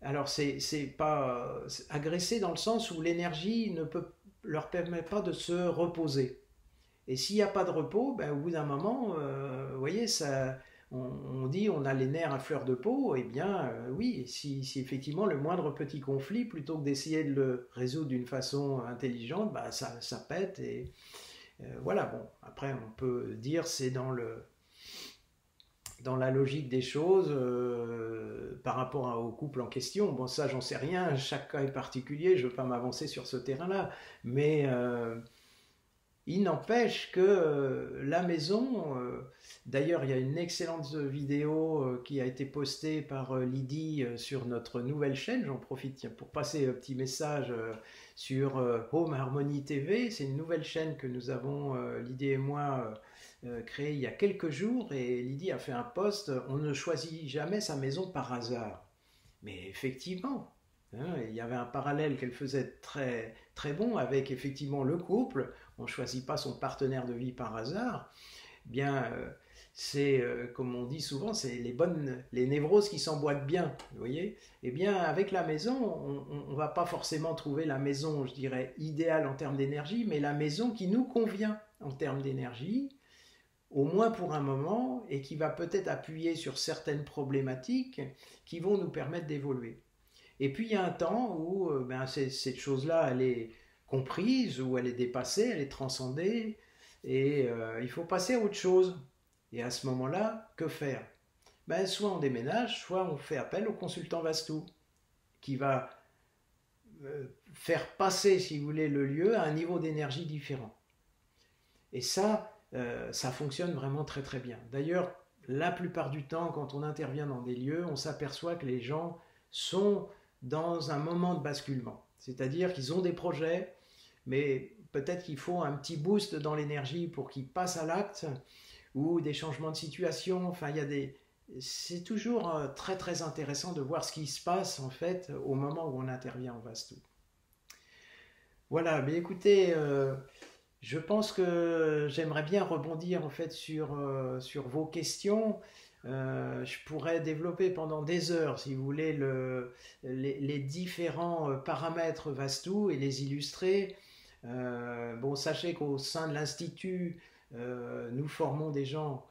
Alors, c'est pas agressé dans le sens où l'énergie ne peut leur permet pas de se reposer. Et s'il n'y a pas de repos, ben, au bout d'un moment, vous voyez, on dit on a les nerfs à fleur de peau, eh bien oui, si effectivement le moindre petit conflit, plutôt que d'essayer de le résoudre d'une façon intelligente, bah, ça pète et voilà, bon, après on peut dire c'est dans la logique des choses par rapport au couple en question. Bon, ça, j'en sais rien, chaque cas est particulier, je ne veux pas m'avancer sur ce terrain-là, mais il n'empêche que la maison, d'ailleurs, il y a une excellente vidéo qui a été postée par Lydie sur notre nouvelle chaîne. J'en profite tiens, pour passer un petit message sur Home Harmony TV. C'est une nouvelle chaîne que nous avons, Lydie et moi, créée il y a quelques jours. Et Lydie a fait un post, on ne choisit jamais sa maison par hasard. Mais effectivement, hein, il y avait un parallèle qu'elle faisait très, très bon avec effectivement le couple. On ne choisit pas son partenaire de vie par hasard. Bien, c'est comme on dit souvent, c'est les névroses qui s'emboîtent bien, vous voyez. Eh bien, avec la maison, on ne va pas forcément trouver la maison, je dirais, idéale en termes d'énergie, mais la maison qui nous convient en termes d'énergie, au moins pour un moment, et qui va peut-être appuyer sur certaines problématiques qui vont nous permettre d'évoluer. Et puis il y a un temps où ben, cette chose-là, elle est comprise, où elle est dépassée, elle est transcendée, et il faut passer à autre chose. Et à ce moment-là, que faire? Ben, soit on déménage, soit on fait appel au consultant Vastu, qui va faire passer, si vous voulez, le lieu à un niveau d'énergie différent. Et ça fonctionne vraiment très très bien. D'ailleurs, la plupart du temps, quand on intervient dans des lieux, on s'aperçoit que les gens sont dans un moment de basculement. C'est-à-dire qu'ils ont des projets, mais peut-être qu'il faut un petit boost dans l'énergie pour qu'ils passent à l'acte, ou des changements de situation. Enfin, c'est toujours très très intéressant de voir ce qui se passe en fait au moment où on intervient en Vastu. Voilà, mais écoutez, je pense que j'aimerais bien rebondir en fait sur vos questions. Je pourrais développer pendant des heures, si vous voulez, les différents paramètres Vastu et les illustrer. Bon, sachez qu'au sein de l'Institut, nous formons des gens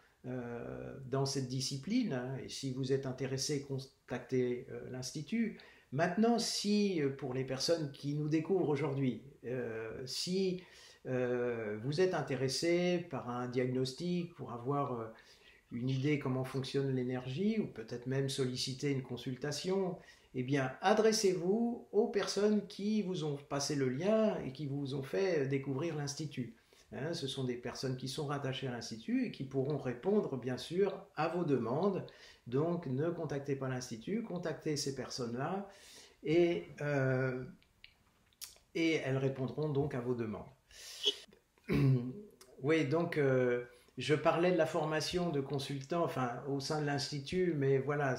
dans cette discipline, hein, et si vous êtes intéressé, contactez l'Institut. Maintenant, si pour les personnes qui nous découvrent aujourd'hui, si vous êtes intéressé par un diagnostic pour avoir une idée comment fonctionne l'énergie, ou peut-être même solliciter une consultation, eh bien, adressez-vous aux personnes qui vous ont passé le lien et qui vous ont fait découvrir l'Institut. Hein, ce sont des personnes qui sont rattachées à l'Institut et qui pourront répondre, bien sûr, à vos demandes. Donc, ne contactez pas l'Institut, contactez ces personnes-là et elles répondront donc à vos demandes. Oui, donc je parlais de la formation de consultants, enfin au sein de l'institut, mais voilà,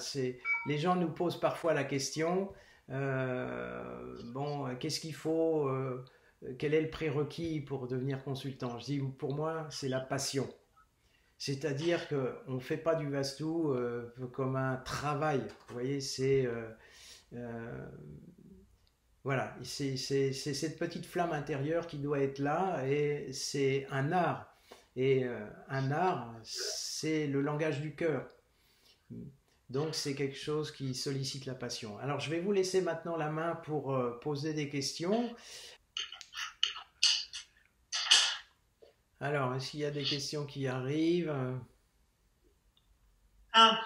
les gens nous posent parfois la question, bon, qu'est-ce qu'il faut, quel est le prérequis pour devenir consultant? Je dis, pour moi, c'est la passion. C'est-à-dire qu'on ne fait pas du Vastu comme un travail, vous voyez, euh, voilà, c'est cette petite flamme intérieure qui doit être là et c'est un art. Et un art, c'est le langage du cœur. Donc c'est quelque chose qui sollicite la passion. Alors je vais vous laisser maintenant la main pour poser des questions. Alors, est-ce qu'il y a des questions qui arrivent? Ah,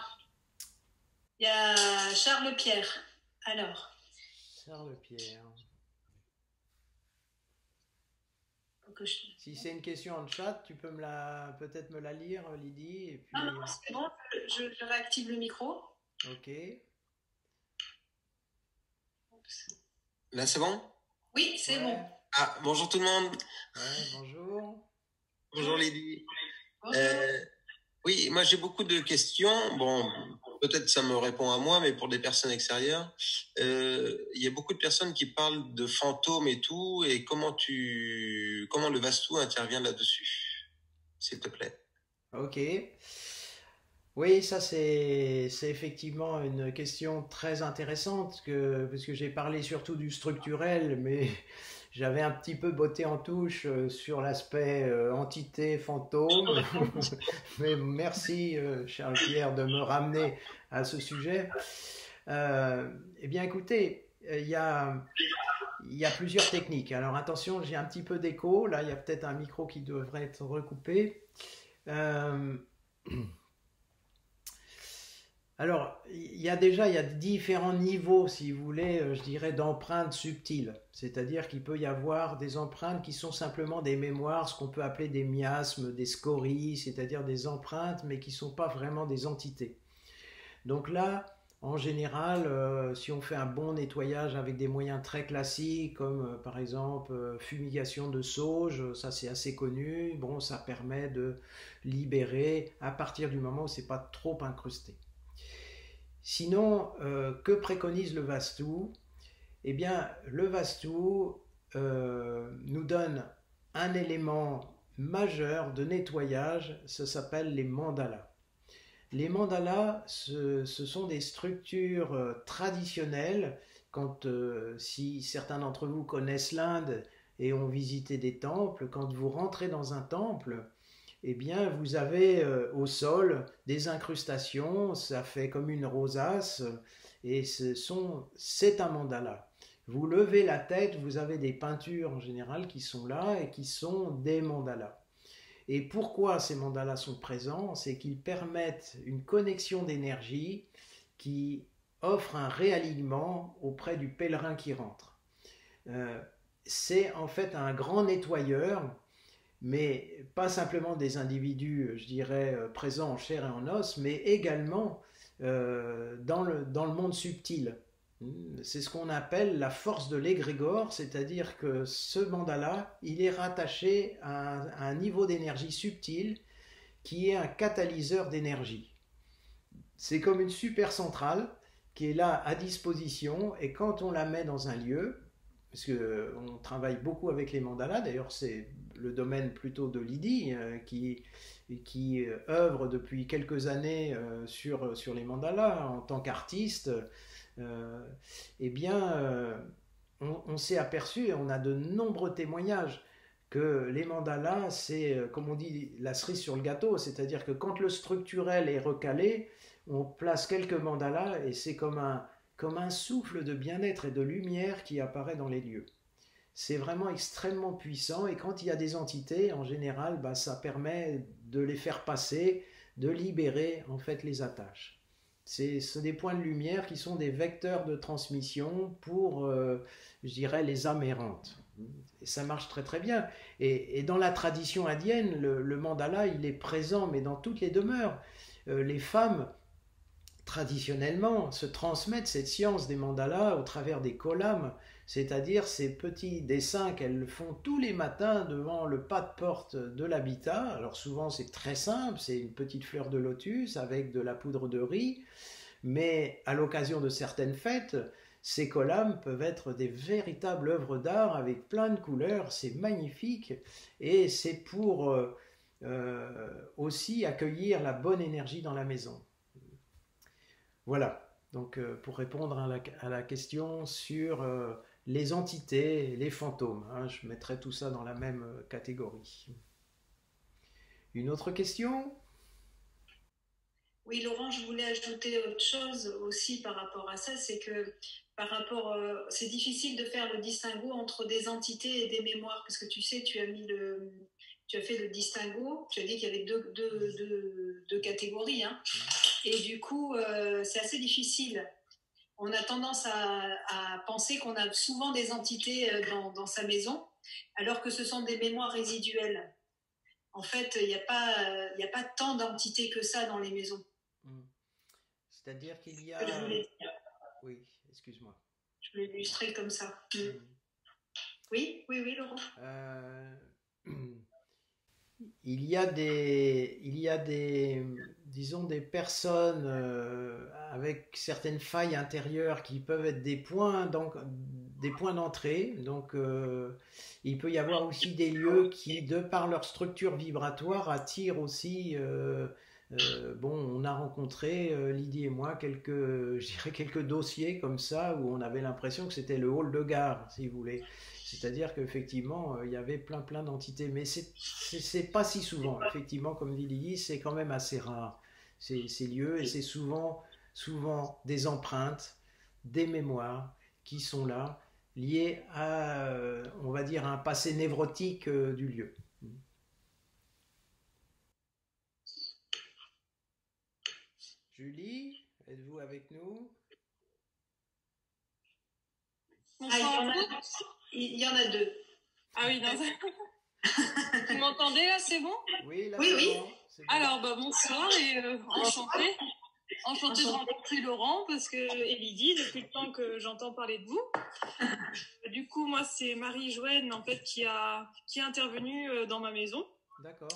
il y a Charles Pierre. Alors, Charles Pierre. faut que je... Si c'est une question en chat, tu peux peut-être me la lire, Lydie, et Ah non, puis, c'est bon, je réactive le micro. ok. Là, c'est bon? Oui, c'est bon. Ouais, Ah, bonjour tout le monde. ouais, bonjour. Bonjour Lydie. Bonjour. Euh, oui, moi j'ai beaucoup de questions. Bon, peut-être ça me répond à moi, mais pour des personnes extérieures, il y a beaucoup de personnes qui parlent de fantômes et tout, et comment le Vastu intervient là-dessus, s'il te plaît. Ok. Oui, ça c'est effectivement une question très intéressante parce que j'ai parlé surtout du structurel, mais j'avais un petit peu botté en touche sur l'aspect entité fantôme. Mais merci Charles Pierre de me ramener à ce sujet. Eh bien écoutez, il y a plusieurs techniques. Alors attention, j'ai un petit peu d'écho. Là, il y a peut-être un micro qui devrait être recoupé. Euh, Alors, il y a différents niveaux, si vous voulez, je dirais, d'empreintes subtiles. C'est-à-dire qu'il peut y avoir des empreintes qui sont simplement des mémoires, ce qu'on peut appeler des miasmes, des scories, c'est-à-dire des empreintes, mais qui ne sont pas vraiment des entités. Donc là, en général, si on fait un bon nettoyage avec des moyens très classiques, comme par exemple fumigation de sauge, ça c'est assez connu, bon, ça permet de libérer à partir du moment où c'est pas trop incrusté. Sinon, que préconise le Vastu? Eh bien, le Vastu nous donne un élément majeur de nettoyage, ça s'appelle les mandalas. Les mandalas, ce sont des structures traditionnelles. Si certains d'entre vous connaissent l'Inde et ont visité des temples, quand vous rentrez dans un temple, eh bien, vous avez au sol des incrustations, ça fait comme une rosace, et c'est un mandala. Vous levez la tête, vous avez des peintures en général qui sont là et qui sont des mandalas. Et pourquoi ces mandalas sont présents? C'est qu'ils permettent une connexion d'énergie qui offre un réalignement auprès du pèlerin qui rentre. Euh, c'est en fait un grand nettoyeur, mais pas simplement des individus, je dirais, présents en chair et en os, mais également dans le monde subtil. C'est ce qu'on appelle la force de l'égrégore, c'est-à-dire que ce mandala, il est rattaché à un niveau d'énergie subtil qui est un catalyseur d'énergie. C'est comme une super centrale qui est là à disposition et quand on la met dans un lieu, parce qu'on travaille beaucoup avec les mandalas, d'ailleurs c'est le domaine plutôt de Lydie qui œuvre depuis quelques années sur les mandalas en tant qu'artiste, euh, eh bien on s'est aperçu et on a de nombreux témoignages que les mandalas, c'est, comme on dit, la cerise sur le gâteau, c'est-à-dire que quand le structurel est recalé, on place quelques mandalas et c'est comme un souffle de bien-être et de lumière qui apparaît dans les lieux. C'est vraiment extrêmement puissant et quand il y a des entités, en général, bah, ça permet de les faire passer, de libérer en fait les attaches. C'est des points de lumière qui sont des vecteurs de transmission pour, je dirais, les âmes errantes. Et ça marche très très bien. Et dans la tradition indienne, le mandala, il est présent, mais dans toutes les demeures. Les femmes traditionnellement se transmettent cette science des mandalas au travers des kolam, c'est-à-dire ces petits dessins qu'elles font tous les matins devant le pas de porte de l'habitat. Alors souvent c'est très simple, c'est une petite fleur de lotus avec de la poudre de riz, mais à l'occasion de certaines fêtes, ces collams peuvent être des véritables œuvres d'art avec plein de couleurs, c'est magnifique et c'est pour aussi accueillir la bonne énergie dans la maison. Voilà, donc pour répondre à la question sur les entités, les fantômes, hein, je mettrai tout ça dans la même catégorie. Une autre question? Oui, Laurent, je voulais ajouter autre chose aussi par rapport à ça, c'est que c'est difficile de faire le distinguo entre des entités et des mémoires, parce que tu sais, tu as mis tu as fait le distinguo, tu as dit qu'il y avait deux catégories, hein. Et du coup, c'est assez difficile. On a tendance à penser qu'on a souvent des entités dans sa maison, alors que ce sont des mémoires résiduelles. En fait, il n'y a pas tant d'entités que ça dans les maisons. C'est-à-dire qu'il y a... Je voulais dire. Oui, excuse-moi. Je voulais l'illustrer comme ça. Oui, Laurent. Il y a des, disons, des personnes avec certaines failles intérieures qui peuvent être des points d'entrée. Donc, il peut y avoir aussi des lieux qui, de par leur structure vibratoire, attirent aussi. On a rencontré, Lydie et moi, quelques dossiers comme ça où on avait l'impression que c'était le hall de gare, si vous voulez. C'est-à-dire qu'effectivement, il y avait plein d'entités, mais c'est pas si souvent. Effectivement, comme dit Lydie, c'est quand même assez rare, ces lieux, et c'est souvent des empreintes, des mémoires qui sont là, liées à, on va dire, un passé névrotique du lieu. Julie, êtes-vous avec nous? Il y en a deux. Ah oui, non. Vous m'entendez là, c'est bon? Oui, là, oui. Bon. Alors, bonsoir et enchantée. Enchantée de rencontrer Laurent et Lydie depuis le temps que j'entends parler de vous. Du coup, moi, c'est Marie-Joëne en fait qui est intervenue dans ma maison. D'accord.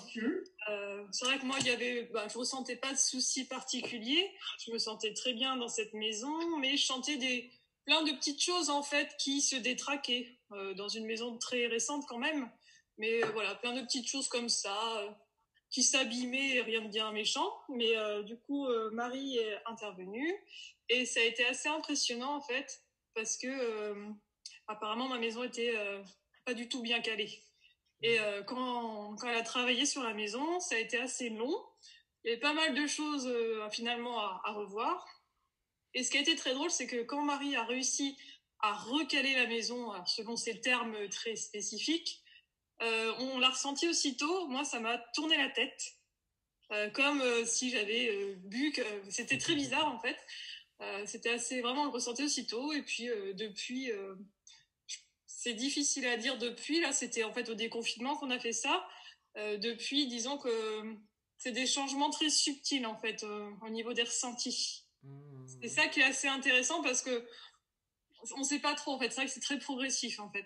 C'est vrai que moi, je ressentais pas de soucis particuliers. Je me sentais très bien dans cette maison, mais je sentais plein de petites choses en fait qui se détraquaient dans une maison très récente quand même. Mais voilà, plein de petites choses comme ça qui s'abîmaient, rien de bien méchant. Mais du coup, Marie est intervenue et ça a été assez impressionnant en fait parce que apparemment ma maison était pas du tout bien calée. Et quand elle a travaillé sur la maison, ça a été assez long. Il y avait pas mal de choses finalement à revoir. Et ce qui a été très drôle, c'est que quand Marie a réussi à recaler la maison, selon ses termes très spécifiques, on l'a ressenti aussitôt. Moi, ça m'a tourné la tête, comme si j'avais bu. C'était très bizarre en fait. C'était vraiment le ressentais aussitôt. Et puis depuis... c'est difficile à dire depuis, là c'était en fait au déconfinement qu'on a fait ça. Depuis, disons que c'est des changements très subtils en fait au niveau des ressentis. C'est ça qui est assez intéressant parce que on sait pas trop en fait, c'est vrai que c'est très progressif en fait.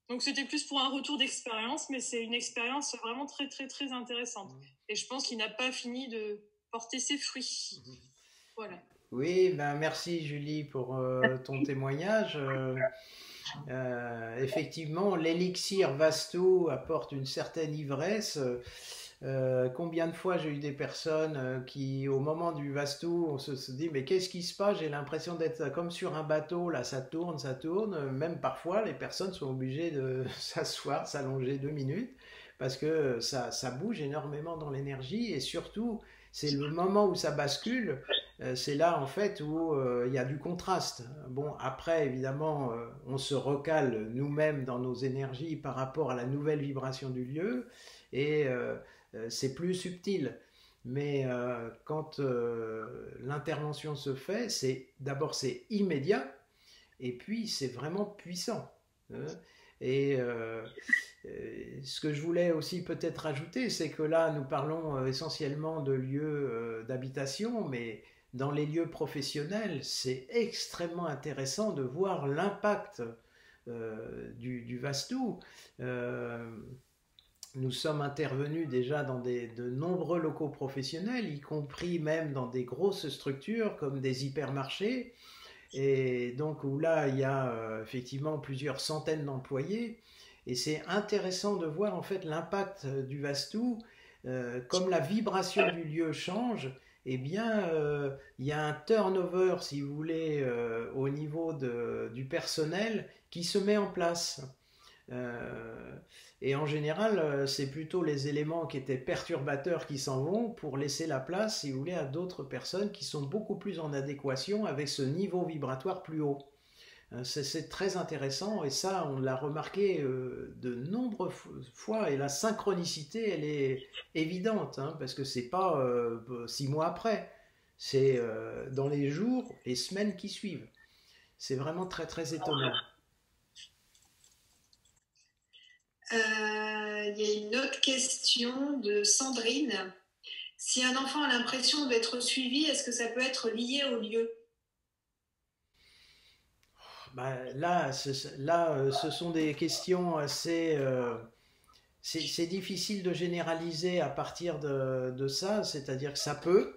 Donc c'était plus pour un retour d'expérience, mais c'est une expérience vraiment très très très intéressante. Et je pense qu'il n'a pas fini de porter ses fruits. Voilà. Oui, merci Julie pour ton témoignage. Effectivement, l'élixir Vastu apporte une certaine ivresse. Combien de fois j'ai eu des personnes qui, au moment du Vastu, on se dit mais qu'est-ce qui se passe? J'ai l'impression d'être comme sur un bateau, là ça tourne. Même parfois, les personnes sont obligées de s'asseoir, s'allonger 2 minutes parce que ça bouge énormément dans l'énergie et surtout, c'est le moment où ça bascule. C'est là en fait où il y a du contraste. Bon, après évidemment, on se recale nous-mêmes dans nos énergies par rapport à la nouvelle vibration du lieu et c'est plus subtil. Mais quand l'intervention se fait, d'abord c'est immédiat et puis c'est vraiment puissant. Et ce que je voulais aussi peut-être ajouter, c'est que là nous parlons essentiellement de lieux d'habitation, mais dans les lieux professionnels, c'est extrêmement intéressant de voir l'impact du Vastu. Nous sommes intervenus déjà dans de nombreux locaux professionnels, y compris même dans des grosses structures comme des hypermarchés, et donc où là il y a effectivement plusieurs centaines d'employés, et c'est intéressant de voir en fait l'impact du Vastu, comme la vibration du lieu change. Eh bien, il y a un turnover, si vous voulez, au niveau du personnel qui se met en place. Et en général, c'est plutôt les éléments qui étaient perturbateurs qui s'en vont pour laisser la place, si vous voulez, à d'autres personnes qui sont beaucoup plus en adéquation avec ce niveau vibratoire plus haut. C'est très intéressant et ça, on l'a remarqué de nombreuses fois et la synchronicité, elle est évidente hein, parce que c'est pas 6 mois après, c'est dans les jours et semaines qui suivent. C'est vraiment très très étonnant. Il y a une autre question de Sandrine. Si un enfant a l'impression d'être suivi, est-ce que ça peut être lié au lieu? Là, ce sont des questions assez... c'est difficile de généraliser à partir de ça, c'est-à-dire que ça peut,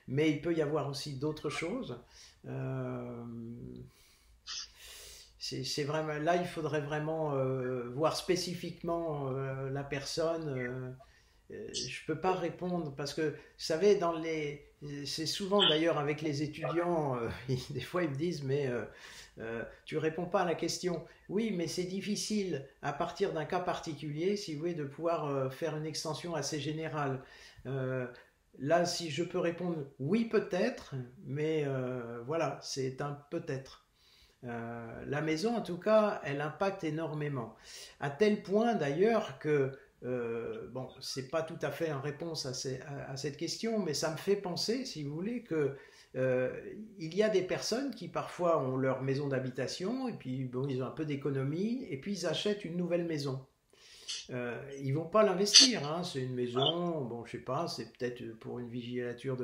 mais il peut y avoir aussi d'autres choses. Euh, c'est vraiment, là, il faudrait vraiment voir spécifiquement la personne. Je peux pas répondre parce que, vous savez, c'est souvent d'ailleurs avec les étudiants, des fois ils me disent, mais tu réponds pas à la question. Oui, mais c'est difficile à partir d'un cas particulier, si vous voulez, de pouvoir faire une extension assez générale. Euh, Là, si je peux répondre, oui, peut-être, mais voilà, c'est un peut-être. La maison, en tout cas, elle impacte énormément. À tel point d'ailleurs que, bon, c'est pas tout à fait en réponse à cette question, mais ça me fait penser, si vous voulez, que il y a des personnes qui parfois ont leur maison d'habitation et puis bon, ils ont un peu d'économie et puis ils achètent une nouvelle maison. Ils vont pas l'investir, hein. C'est une maison, bon, je sais pas, c'est peut-être pour une vigilature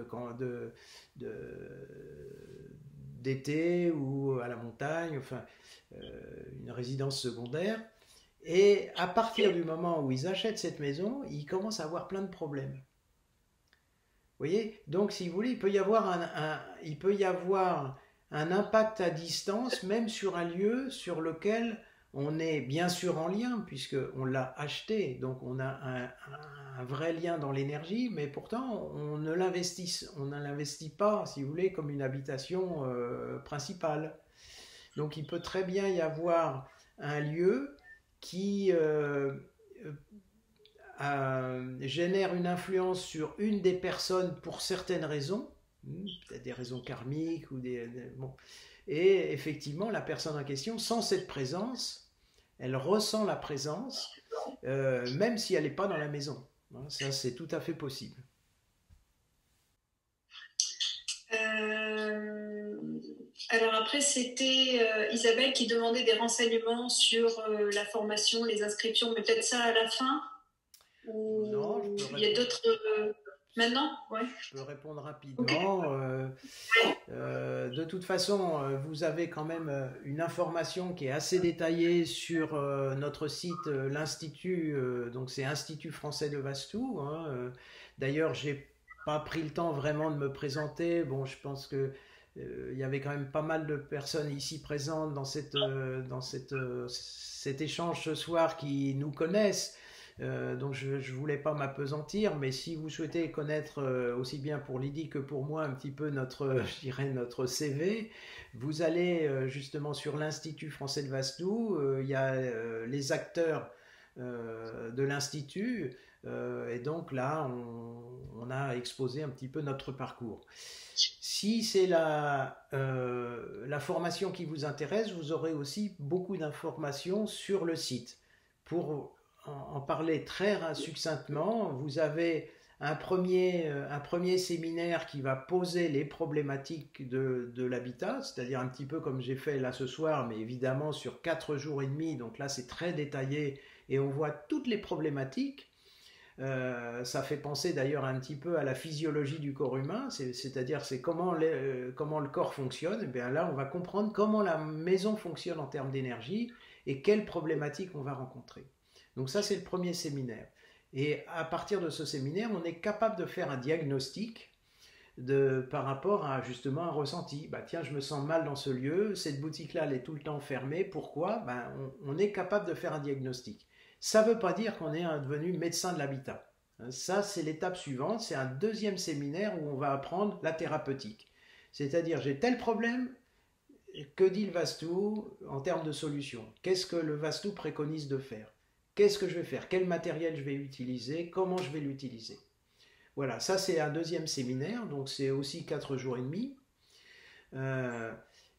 d'été ou à la montagne, enfin, une résidence secondaire. Et à partir du moment où ils achètent cette maison, ils commencent à avoir plein de problèmes. Vous voyez? Donc, si vous voulez, il peut y avoir un impact à distance, même sur un lieu sur lequel on est bien sûr en lien, puisqu'on l'a acheté. Donc, on a un vrai lien dans l'énergie, mais pourtant, on ne l'investit pas, si vous voulez, comme une habitation principale. Donc, il peut très bien y avoir un lieu qui génère une influence sur une des personnes pour certaines raisons, peut-être des raisons karmiques ou bon. Et effectivement, la personne en question, sans cette présence, elle ressent la présence, même si elle n'est pas dans la maison. Ça, c'est tout à fait possible. Alors après, c'était Isabelle qui demandait des renseignements sur la formation, les inscriptions, mais peut-être ça à la fin. Non, il y a d'autres. Maintenant, ouais. Je peux répondre rapidement. De toute façon, vous avez quand même une information qui est assez détaillée sur notre site, l'Institut, donc c'est Institut français de Vastu. Hein. D'ailleurs, j'ai pas pris le temps vraiment de me présenter. Bon, je pense que il y avait quand même pas mal de personnes ici présentes dans cet échange ce soir qui nous connaissent. Donc je ne voulais pas m'apesantir, mais si vous souhaitez connaître aussi bien pour Lydie que pour moi un petit peu je dirais notre CV, vous allez justement sur l'Institut français de Vastu, il y a les acteurs de l'Institut, et donc là on a exposé un petit peu notre parcours. Si c'est la formation qui vous intéresse, vous aurez aussi beaucoup d'informations sur le site. Pour en parler très succinctement, vous avez un premier séminaire qui va poser les problématiques de l'habitat, c'est-à-dire un petit peu comme j'ai fait là ce soir, mais évidemment sur 4 jours et demi, donc là c'est très détaillé et on voit toutes les problématiques. Ça fait penser d'ailleurs un petit peu à la physiologie du corps humain, c'est-à-dire c'est comment le corps fonctionne. Et bien là on va comprendre comment la maison fonctionne en termes d'énergie et quelles problématiques on va rencontrer. Donc ça, c'est le premier séminaire. Et à partir de ce séminaire, on est capable de faire un diagnostic par rapport à justement un ressenti. Bah, tiens, je me sens mal dans ce lieu, cette boutique-là, elle est tout le temps fermée. Pourquoi? Bah, on est capable de faire un diagnostic. Ça ne veut pas dire qu'on est devenu médecin de l'habitat. Ça, c'est l'étape suivante. C'est un deuxième séminaire où on va apprendre la thérapeutique. C'est-à-dire, j'ai tel problème, que dit le Vastu en termes de solution? Qu'est-ce que le Vastu préconise de faire? Qu'est-ce que je vais faire? Quel matériel je vais utiliser? Comment je vais l'utiliser? Voilà, ça c'est un deuxième séminaire, donc c'est aussi 4 jours et demi.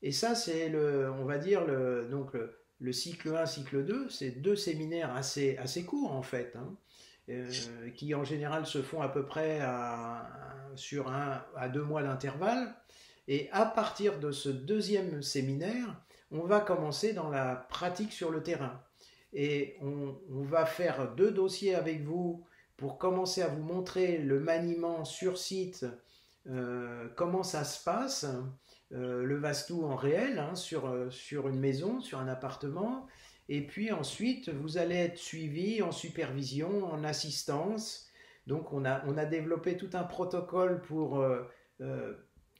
Et ça, c'est on va dire, le cycle 1, cycle 2, c'est deux séminaires assez courts en fait, hein, qui en général se font à peu près sur 1 à 2 mois d'intervalle. Et à partir de ce deuxième séminaire, on va commencer dans la pratique sur le terrain. Et on va faire 2 dossiers avec vous pour commencer à vous montrer le maniement sur site, comment ça se passe, le Vastou en réel, hein, sur une maison, sur un appartement. Et puis ensuite, vous allez être suivi en supervision, en assistance. Donc on a développé tout un protocole pour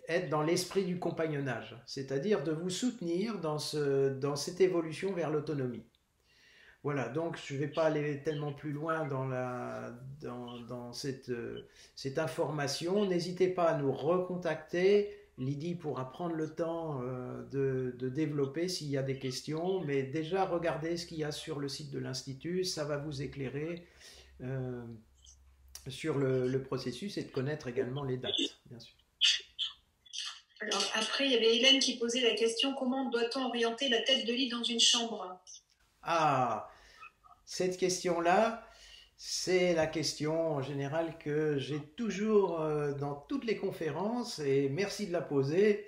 être dans l'esprit du compagnonnage, c'est-à-dire de vous soutenir dans cette évolution vers l'autonomie. Voilà, donc je ne vais pas aller tellement plus loin dans cette information. N'hésitez pas à nous recontacter. Lydie pourra prendre le temps de développer s'il y a des questions, mais déjà regardez ce qu'il y a sur le site de l'Institut, ça va vous éclairer sur le processus et de connaître également les dates, bien sûr. Alors après, il y avait Hélène qui posait la question, comment doit-on orienter la tête de lit dans une chambre? Ah, cette question-là, c'est la question en général que j'ai toujours dans toutes les conférences et merci de la poser.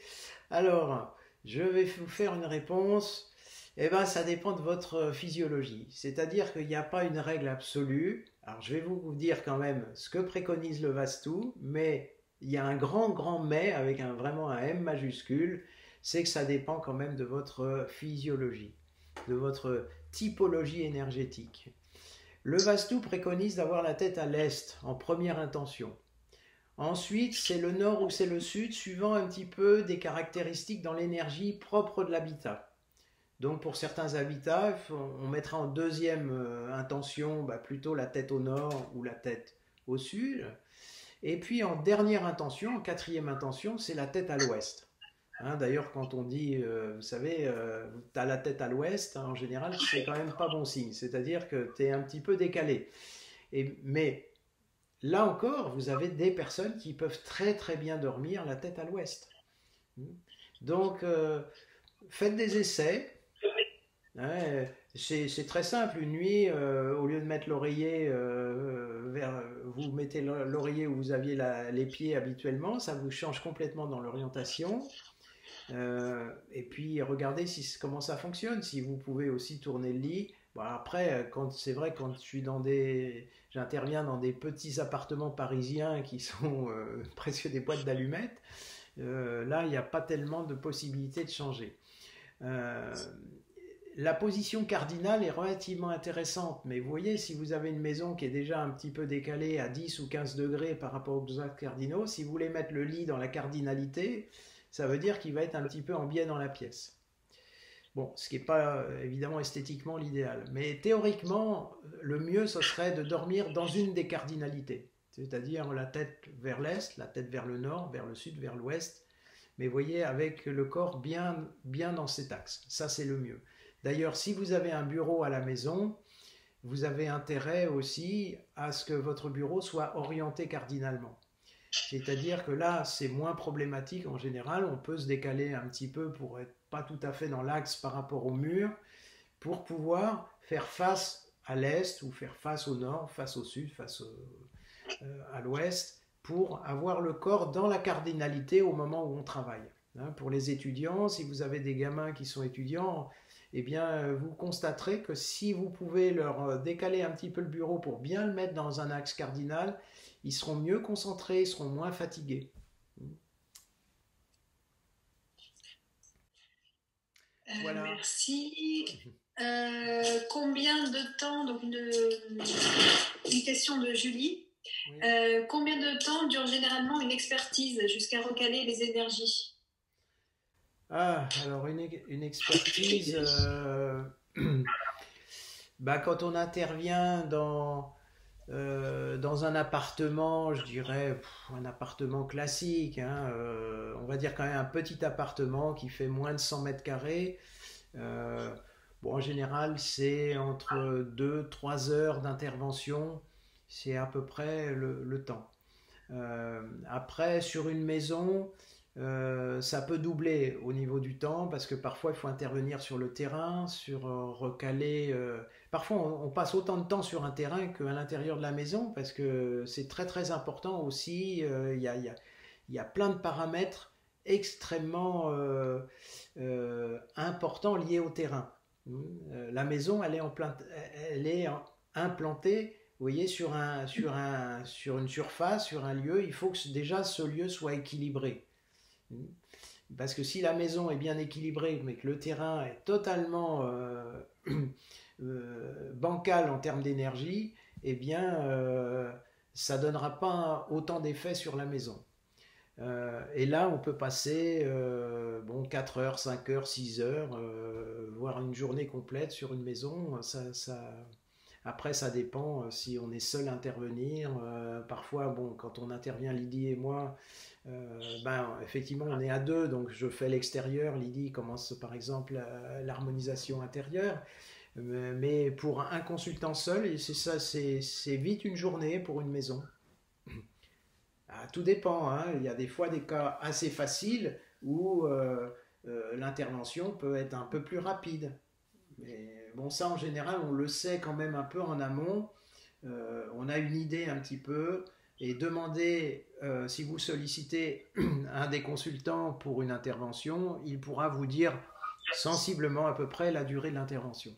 Alors, je vais vous faire une réponse. Eh bien, ça dépend de votre physiologie. C'est-à-dire qu'il n'y a pas une règle absolue. Alors, je vais vous dire quand même ce que préconise le Vastou, mais il y a un grand mais avec vraiment un M majuscule, c'est que ça dépend quand même de votre physiologie, de votre typologie énergétique. Le Vastou préconise d'avoir la tête à l'est en première intention. Ensuite, c'est le nord ou c'est le sud, suivant un petit peu des caractéristiques dans l'énergie propre de l'habitat. Donc pour certains habitats, on mettra en deuxième intention plutôt la tête au nord ou la tête au sud. Et puis en dernière intention, en quatrième intention, c'est la tête à l'ouest. Hein, d'ailleurs, quand on dit, vous savez, tu as la tête à l'ouest, hein, en général, c'est quand même pas bon signe. C'est-à-dire que tu es un petit peu décalé. Mais là encore, vous avez des personnes qui peuvent très très bien dormir la tête à l'ouest. Donc, faites des essais. Hein, c'est très simple. Une nuit, au lieu de mettre l'oreiller vous mettez l'oreiller où vous aviez les pieds habituellement, ça vous change complètement dans l'orientation. Et puis regardez comment ça fonctionne, si vous pouvez aussi tourner le lit. Bon, après, c'est vrai, quand j'interviens dans des petits appartements parisiens qui sont presque des boîtes d'allumettes, là il n'y a pas tellement de possibilités de changer. La position cardinale est relativement intéressante, mais vous voyez, si vous avez une maison qui est déjà un petit peu décalée à 10 ou 15 degrés par rapport aux axes cardinaux, si vous voulez mettre le lit dans la cardinalité, ça veut dire qu'il va être un petit peu en biais dans la pièce. Bon, ce qui n'est pas évidemment esthétiquement l'idéal, mais théoriquement, le mieux ce serait de dormir dans une des cardinalités, c'est-à-dire la tête vers l'est, la tête vers le nord, vers le sud, vers l'ouest, mais vous voyez, avec le corps bien dans cet axe, ça c'est le mieux. D'ailleurs, si vous avez un bureau à la maison, vous avez intérêt aussi à ce que votre bureau soit orienté cardinalement. C'est-à-dire que là, c'est moins problématique en général. On peut se décaler un petit peu pour être pas tout à fait dans l'axe par rapport au mur, pour pouvoir faire face à l'est ou faire face au nord, face au sud, face à l'ouest, pour avoir le corps dans la cardinalité au moment où on travaille. Hein, pour les étudiants, si vous avez des gamins qui sont étudiants, eh bien, vous constaterez que si vous pouvez leur décaler un petit peu le bureau pour bien le mettre dans un axe cardinal, ils seront mieux concentrés, ils seront moins fatigués. Voilà. Merci. Combien de temps, donc une question de Julie, oui. Combien de temps dure généralement une expertise jusqu'à recaler les énergies? Ah, alors une expertise, quand on intervient dans un appartement, je dirais un appartement classique, hein, on va dire quand même un petit appartement qui fait moins de 100 mètres carrés. En général, c'est entre 2-3 heures d'intervention, c'est à peu près le temps. Après, sur une maison, Ça peut doubler au niveau du temps parce que parfois il faut intervenir sur le terrain, sur recaler. Parfois on passe autant de temps sur un terrain qu'à l'intérieur de la maison parce que c'est très très important aussi. Il y a plein de paramètres extrêmement importants liés au terrain. La maison, elle est implantée, vous voyez, sur une surface, sur un lieu. Il faut que déjà ce lieu soit équilibré. Parce que si la maison est bien équilibrée, mais que le terrain est totalement bancal en termes d'énergie, eh bien, ça ne donnera pas autant d'effet sur la maison. Et là, on peut passer 4 heures, 5 heures, 6 heures, voire une journée complète sur une maison. Après, ça dépend si on est seul à intervenir. Parfois, quand on intervient, Lydie et moi, effectivement, on est à deux, donc je fais l'extérieur. Lydie commence par exemple l'harmonisation intérieure. Mais pour un consultant seul, et c'est ça, c'est vite une journée pour une maison. Tout dépend, hein. Il y a des fois des cas assez faciles où l'intervention peut être un peu plus rapide. Mais bon, ça en général, on le sait quand même un peu en amont. On a une idée un petit peu et demandez, si vous sollicitez un des consultants pour une intervention, il pourra vous dire sensiblement à peu près la durée de l'intervention.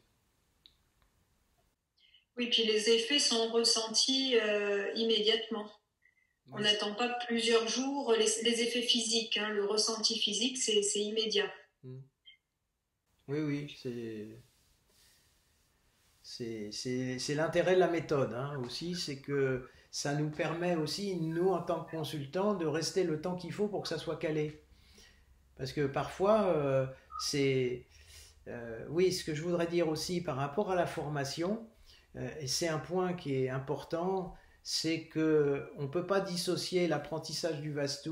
Oui, puis les effets sont ressentis immédiatement. On n'attend pas plusieurs jours les effets physiques, hein. Le ressenti physique, c'est immédiat. Oui, c'est l'intérêt de la méthode, hein, aussi, c'est que ça nous permet aussi, nous en tant que consultants, de rester le temps qu'il faut pour que ça soit calé. Parce que parfois, oui, ce que je voudrais dire aussi par rapport à la formation, et c'est un point qui est important, c'est qu'on ne peut pas dissocier l'apprentissage du Vastu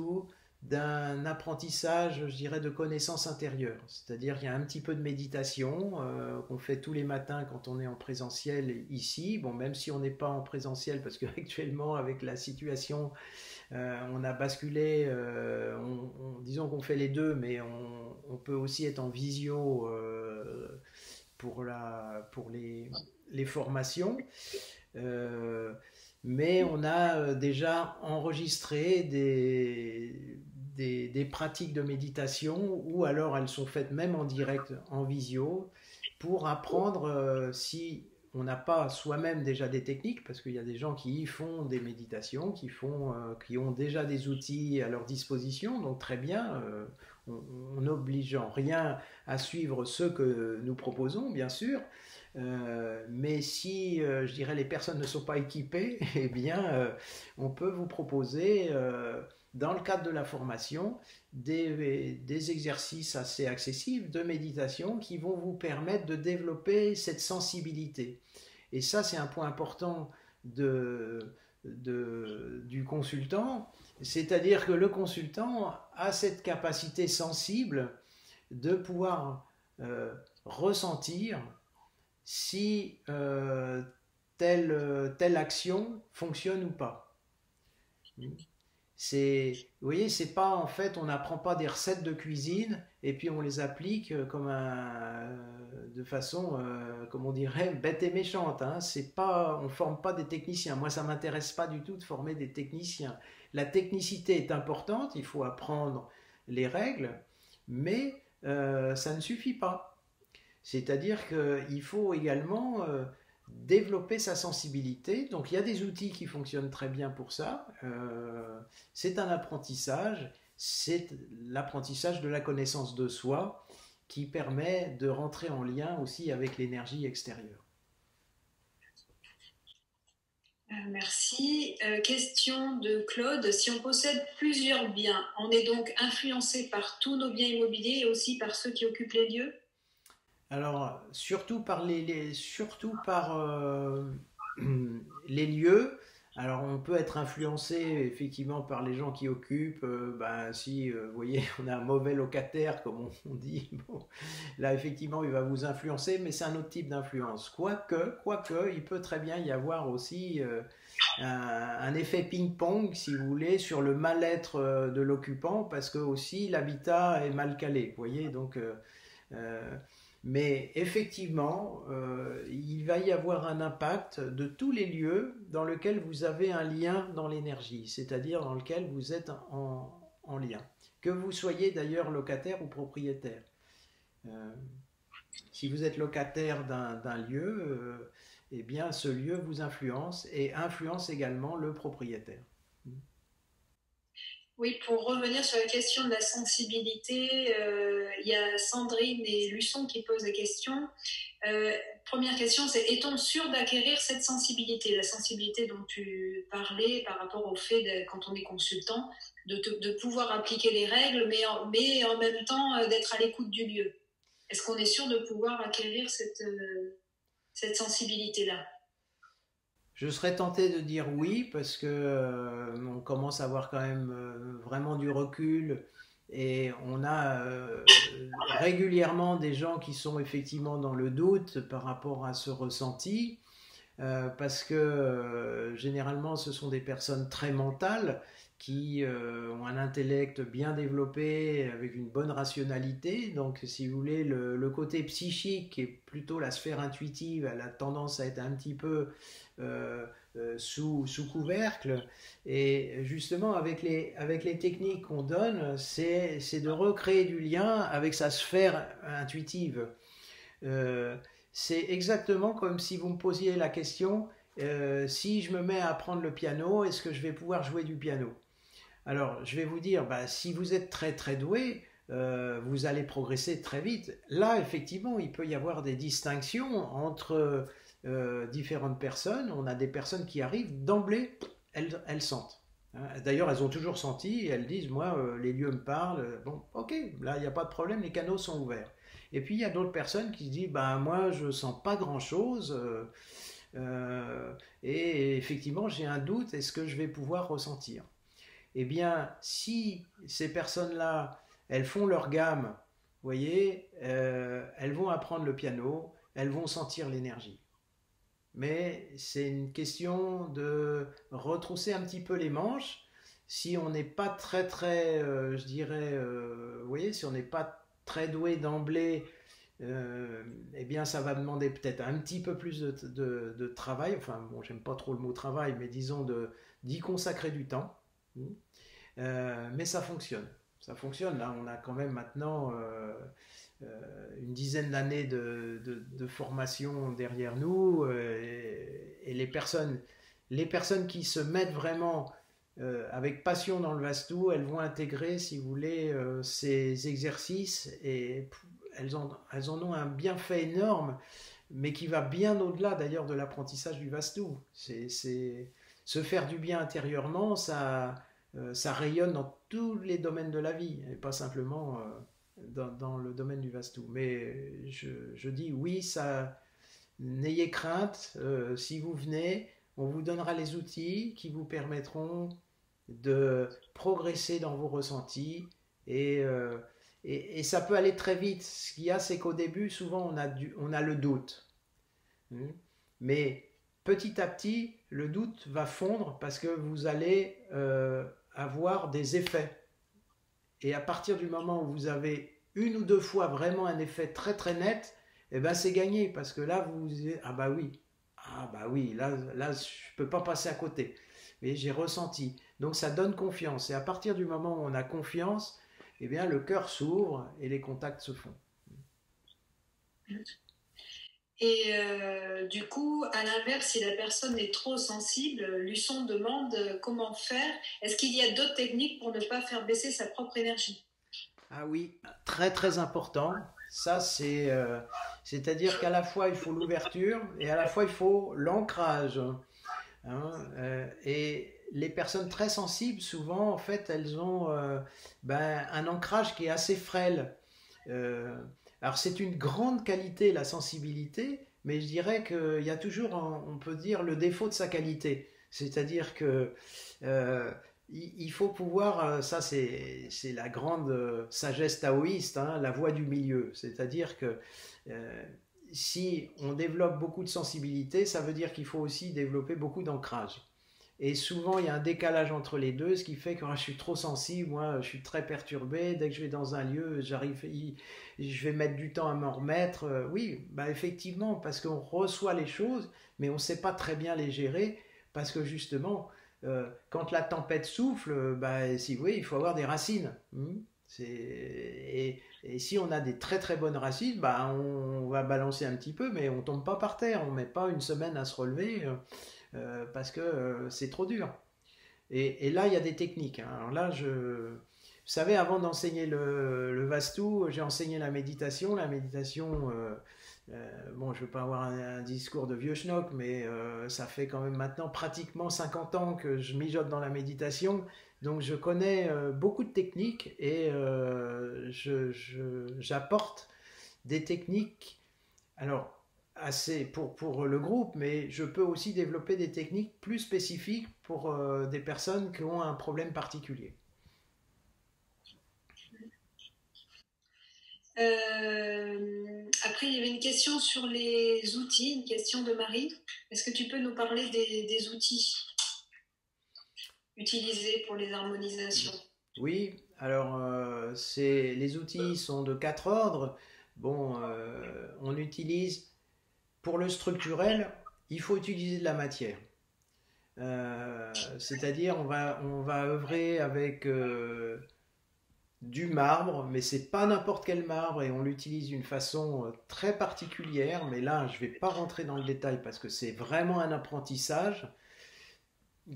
d'un apprentissage, je dirais, de connaissances intérieures. C'est-à-dire qu'il y a un petit peu de méditation qu'on fait tous les matins quand on est en présentiel ici. Bon, même si on n'est pas en présentiel, parce qu'actuellement, avec la situation, on a basculé, disons qu'on fait les deux, mais on peut aussi être en visio pour les formations. Mais on a déjà enregistré des pratiques de méditation ou alors elles sont faites même en direct, en visio, pour apprendre si on n'a pas soi-même déjà des techniques, parce qu'il y a des gens qui y font des méditations, qui ont déjà des outils à leur disposition, donc très bien, on n'oblige en rien à suivre ce que nous proposons, bien sûr. Mais si, je dirais, les personnes ne sont pas équipées, eh bien, on peut vous proposer, dans le cadre de la formation, des exercices assez accessibles de méditation qui vont vous permettre de développer cette sensibilité. Et ça, c'est un point important du consultant, c'est-à-dire que le consultant a cette capacité sensible de pouvoir ressentir si telle action fonctionne ou pas. Vous voyez, c'est pas en fait, on n'apprend pas des recettes de cuisine et puis on les applique de façon, comme on dirait, bête et méchante, hein. C'est pas, on forme pas des techniciens. Moi, ça m'intéresse pas du tout de former des techniciens. La technicité est importante, il faut apprendre les règles, mais ça ne suffit pas. C'est-à-dire qu'il faut également développer sa sensibilité. Donc il y a des outils qui fonctionnent très bien pour ça. C'est un apprentissage, c'est l'apprentissage de la connaissance de soi qui permet de rentrer en lien aussi avec l'énergie extérieure. Merci. Question de Claude. Si on possède plusieurs biens, on est donc influencé par tous nos biens immobiliers et aussi par ceux qui occupent les lieux ? Alors, surtout par les lieux. Alors, on peut être influencé effectivement par les gens qui occupent. Si, vous voyez, on a un mauvais locataire, comme on dit, bon, là, effectivement, il va vous influencer, mais c'est un autre type d'influence. Quoique, il peut très bien y avoir aussi un effet ping-pong, si vous voulez, sur le mal-être de l'occupant, parce que aussi l'habitat est mal calé, vous voyez, donc. Euh, mais effectivement, il va y avoir un impact de tous les lieux dans lesquels vous avez un lien dans l'énergie, c'est-à-dire dans lequel vous êtes en lien. Que vous soyez d'ailleurs locataire ou propriétaire. Euh, Si vous êtes locataire d'un lieu, eh bien ce lieu vous influence et influence également le propriétaire. Oui, pour revenir sur la question de la sensibilité, il y a Sandrine et Luçon qui posent la question. Première question, c'est est-on sûr d'acquérir cette sensibilité, la sensibilité dont tu parlais par rapport au fait, quand on est consultant, de pouvoir appliquer les règles, mais en même temps d'être à l'écoute du lieu. Est-ce qu'on est sûr de pouvoir acquérir cette sensibilité-là? Je serais tenté de dire oui parce que on commence à avoir quand même vraiment du recul et on a régulièrement des gens qui sont effectivement dans le doute par rapport à ce ressenti parce que généralement ce sont des personnes très mentales qui ont un intellect bien développé avec une bonne rationalité. Donc si vous voulez, le côté psychique qui est plutôt la sphère intuitive, elle a tendance à être un petit peu sous couvercle. Et justement, avec les techniques qu'on donne, c'est de recréer du lien avec sa sphère intuitive. Euh, c'est exactement comme si vous me posiez la question, si je me mets à apprendre le piano, est-ce que je vais pouvoir jouer du piano? Alors, je vais vous dire, si vous êtes très très doué, vous allez progresser très vite. Là, effectivement, il peut y avoir des distinctions entre différentes personnes. On a des personnes qui arrivent d'emblée, elles sentent. D'ailleurs, elles ont toujours senti, et elles disent, moi, les lieux me parlent, bon, ok, là, il n'y a pas de problème, les canaux sont ouverts. Et puis, il y a d'autres personnes qui se disent, moi, je ne sens pas grand-chose, et effectivement, j'ai un doute, est-ce que je vais pouvoir ressentir? Eh bien, si ces personnes-là, elles font leur gamme, vous voyez, elles vont apprendre le piano, elles vont sentir l'énergie. Mais c'est une question de retrousser un petit peu les manches. Si on n'est pas très très, je dirais, vous voyez, si on n'est pas très doué d'emblée, eh bien ça va demander peut-être un petit peu plus de travail. Enfin, bon, j'aime pas trop le mot travail, mais disons d'y consacrer du temps. Mais ça fonctionne. Ça fonctionne. Là, on a quand même maintenant une dizaine d'années de formation derrière nous et les personnes qui se mettent vraiment avec passion dans le Vastu, elles vont intégrer, si vous voulez, ces exercices et elles en ont un bienfait énorme, mais qui va bien au-delà d'ailleurs de l'apprentissage du Vastu. C'est se faire du bien intérieurement, ça rayonne dans tous les domaines de la vie, et pas simplement dans le domaine du Vastu. Mais je dis oui, ça, n'ayez crainte, si vous venez, on vous donnera les outils qui vous permettront de progresser dans vos ressentis et ça peut aller très vite. Ce qu'il y a, c'est qu'au début, souvent, on a le doute. Mais petit à petit, le doute va fondre parce que vous allez avoir des effets. Et à partir du moment où vous avez une ou deux fois vraiment un effet très très net, eh ben c'est gagné parce que là vous dites ah bah oui, là je peux pas passer à côté. Mais j'ai ressenti. Donc ça donne confiance. Et à partir du moment où on a confiance, eh bien le cœur s'ouvre et les contacts se font. Et du coup, à l'inverse, si la personne est trop sensible, Luçon demande comment faire. Est-ce qu'il y a d'autres techniques pour ne pas faire baisser sa propre énergie? Ah oui, très très important. Ça, c'est-à-dire qu'à la fois il faut l'ouverture et à la fois il faut l'ancrage. Et les personnes très sensibles, souvent, en fait, elles ont un ancrage qui est assez frêle. Euh, alors c'est une grande qualité, la sensibilité, mais je dirais qu'il y a toujours, on peut dire, le défaut de sa qualité. C'est-à-dire que il faut pouvoir, ça c'est la grande sagesse taoïste, hein, la voie du milieu. C'est-à-dire que euh, si on développe beaucoup de sensibilité, ça veut dire qu'il faut aussi développer beaucoup d'ancrage. Et souvent, il y a un décalage entre les deux, ce qui fait que je suis trop sensible, moi, je suis très perturbé. Dès que je vais dans un lieu, je vais mettre du temps à m'en remettre. Oui, bah effectivement, parce qu'on reçoit les choses, mais on ne sait pas très bien les gérer, parce que justement, quand la tempête souffle, bah, si vous voyez, il faut avoir des racines. Et si on a des très très bonnes racines, bah, on va balancer un petit peu, mais on tombe pas par terre. On met pas une semaine à se relever. Parce que c'est trop dur. Et là, il y a des techniques, hein. Alors là, vous savez, avant d'enseigner le Vastu, j'ai enseigné la méditation. La méditation, bon, je ne veux pas avoir un discours de vieux schnock, mais ça fait quand même maintenant pratiquement 50 ans que je mijote dans la méditation. Donc je connais beaucoup de techniques et j'apporte des techniques. Alors, assez pour le groupe, mais je peux aussi développer des techniques plus spécifiques pour des personnes qui ont un problème particulier. Après, il y avait une question sur les outils, une question de Marie. Est-ce que tu peux nous parler des outils utilisés pour les harmonisations? Oui, alors les outils sont de 4 ordres. Bon, on utilise pour le structurel, il faut utiliser de la matière. C'est-à-dire on va œuvrer avec du marbre, mais c'est pas n'importe quel marbre et on l'utilise d'une façon très particulière. Mais là, je vais pas rentrer dans le détail parce que c'est vraiment un apprentissage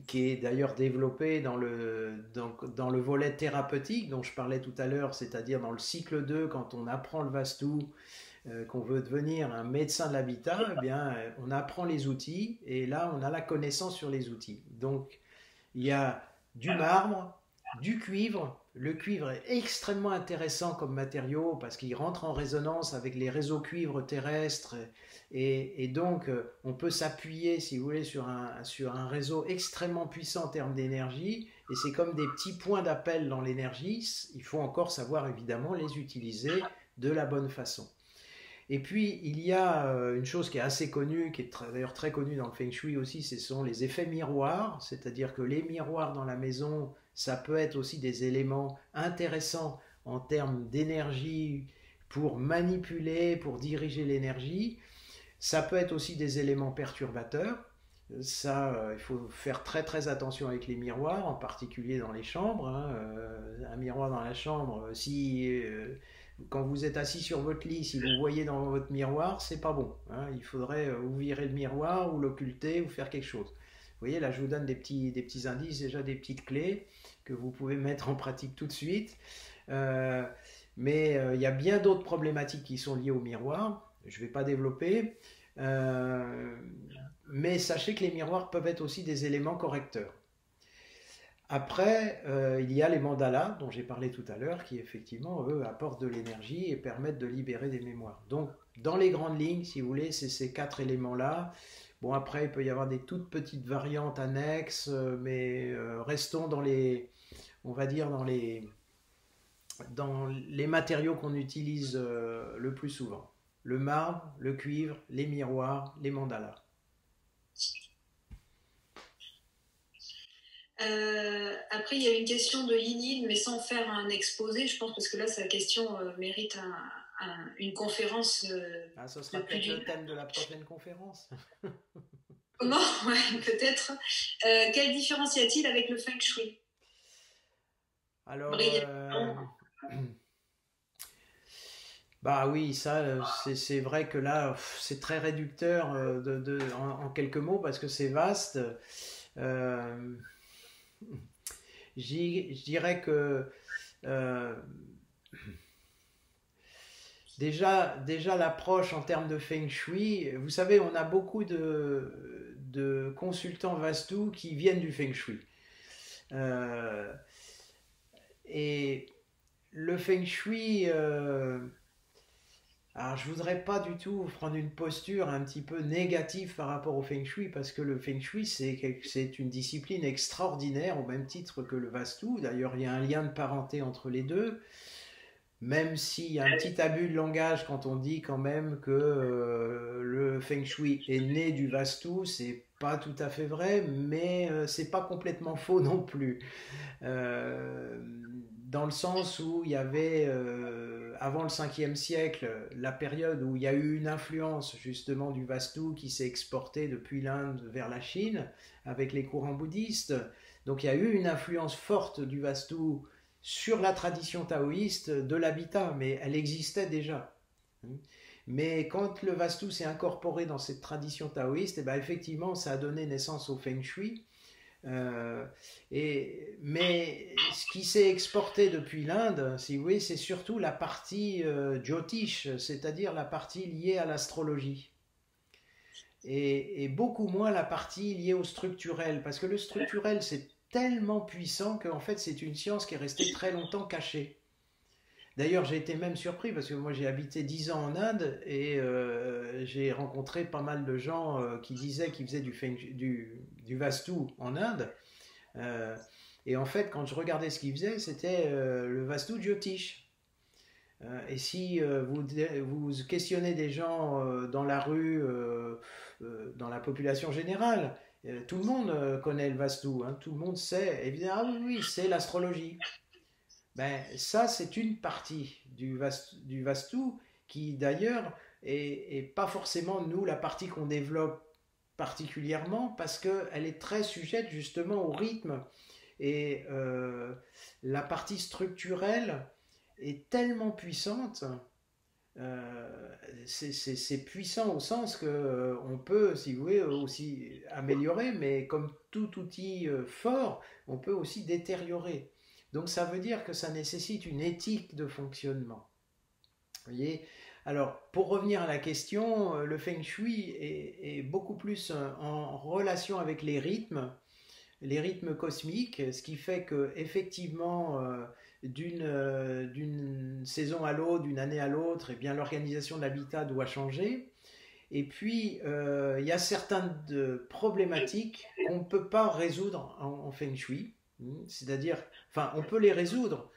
qui est d'ailleurs développé dans le volet thérapeutique dont je parlais tout à l'heure, c'est-à-dire dans le cycle 2, quand on apprend le Vastu, qu'on veut devenir un médecin de l'habitat, eh bien, on apprend les outils et là, on a la connaissance sur les outils. Donc, il y a du marbre, du cuivre. Le cuivre est extrêmement intéressant comme matériau parce qu'il rentre en résonance avec les réseaux cuivre terrestres et donc on peut s'appuyer, si vous voulez, sur un réseau extrêmement puissant en termes d'énergie et c'est comme des petits points d'appel dans l'énergie. Il faut encore savoir évidemment les utiliser de la bonne façon. Et puis, il y a une chose qui est assez connue, qui est d'ailleurs très connue dans le Feng Shui aussi, ce sont les effets miroirs, c'est-à-dire que les miroirs dans la maison, ça peut être aussi des éléments intéressants en termes d'énergie pour manipuler, pour diriger l'énergie. Ça peut être aussi des éléments perturbateurs. Ça, il faut faire très très attention avec les miroirs, en particulier dans les chambres, hein. Un miroir dans la chambre, si quand vous êtes assis sur votre lit, si vous voyez dans votre miroir, c'est pas bon, hein. Il faudrait ou virer le miroir, ou l'occulter, ou faire quelque chose. Vous voyez, là je vous donne des petits indices, déjà des petites clés que vous pouvez mettre en pratique tout de suite. Mais il y a bien d'autres problématiques qui sont liées au miroir. Je ne vais pas développer. Mais sachez que les miroirs peuvent être aussi des éléments correcteurs. Après, il y a les mandalas dont j'ai parlé tout à l'heure qui effectivement, eux, apportent de l'énergie et permettent de libérer des mémoires. Donc, dans les grandes lignes, si vous voulez, c'est ces 4 éléments-là. Bon, après, il peut y avoir des toutes petites variantes annexes, mais restons on va dire, dans les matériaux qu'on utilise le plus souvent. Le marbre, le cuivre, les miroirs, les mandalas. Après, il y a une question de Yinine, mais sans faire un exposé, je pense, parce que là, sa question mérite une conférence. Ça sera peut-être le thème de la prochaine conférence. Comment? Ouais, peut-être. Quelle différence y a-t-il avec le Feng Shui? Alors, bah oui, ça, c'est vrai que là, c'est très réducteur en quelques mots parce que c'est vaste. Je dirais que déjà l'approche en termes de Feng Shui, vous savez, on a beaucoup de consultants Vastu qui viennent du Feng Shui. Et le Feng Shui, Alors, je voudrais pas du tout prendre une posture un petit peu négative par rapport au Feng Shui, parce que le Feng Shui, c'est une discipline extraordinaire, au même titre que le Vastu. D'ailleurs, il y a un lien de parenté entre les deux, même s'il y a un petit abus de langage quand on dit quand même que le Feng Shui est né du Vastu, c'est pas tout à fait vrai, mais c'est pas complètement faux non plus. Euh, Dans le sens où il y avait, avant le 5e siècle, la période où il y a eu une influence justement du Vastu qui s'est exportée depuis l'Inde vers la Chine avec les courants bouddhistes. Donc il y a eu une influence forte du Vastu sur la tradition taoïste de l'habitat, mais elle existait déjà. Mais quand le Vastu s'est incorporé dans cette tradition taoïste, et ben effectivement, ça a donné naissance au Feng Shui. Euh, mais ce qui s'est exporté depuis l'Inde, si vous voulez, c'est surtout la partie Jyotish, c'est-à-dire la partie liée à l'astrologie. Et beaucoup moins la partie liée au structurel, parce que le structurel, c'est tellement puissant qu'en fait, c'est une science qui est restée très longtemps cachée. D'ailleurs, j'ai été même surpris parce que moi j'ai habité 10 ans en Inde et j'ai rencontré pas mal de gens qui disaient qu'ils faisaient du Vastu en Inde. Euh, et en fait, quand je regardais ce qu'ils faisaient, c'était le Vastu Jyotish. Et si vous questionnez des gens dans la rue, dans la population générale, tout le monde connaît le Vastu, hein, tout le monde sait, évidemment, ah oui, oui, c'est l'astrologie. Ben, ça, c'est une partie du Vastu qui, d'ailleurs, est pas forcément, nous, la partie qu'on développe particulièrement parce qu'elle est très sujette justement au rythme. Et la partie structurelle est tellement puissante, c'est puissant au sens que on peut, si vous voulez, aussi améliorer, mais comme tout outil fort, on peut aussi détériorer. Donc ça veut dire que ça nécessite une éthique de fonctionnement. Vous voyez. Alors, pour revenir à la question, le Feng Shui est beaucoup plus en relation avec les rythmes cosmiques, ce qui fait que effectivement, d'une saison à l'autre, d'une année à l'autre, eh bien l'organisation de l'habitat doit changer. Et puis, il y a certaines problématiques qu'on ne peut pas résoudre en Feng Shui. C'est-à-dire, enfin, on peut les résoudre,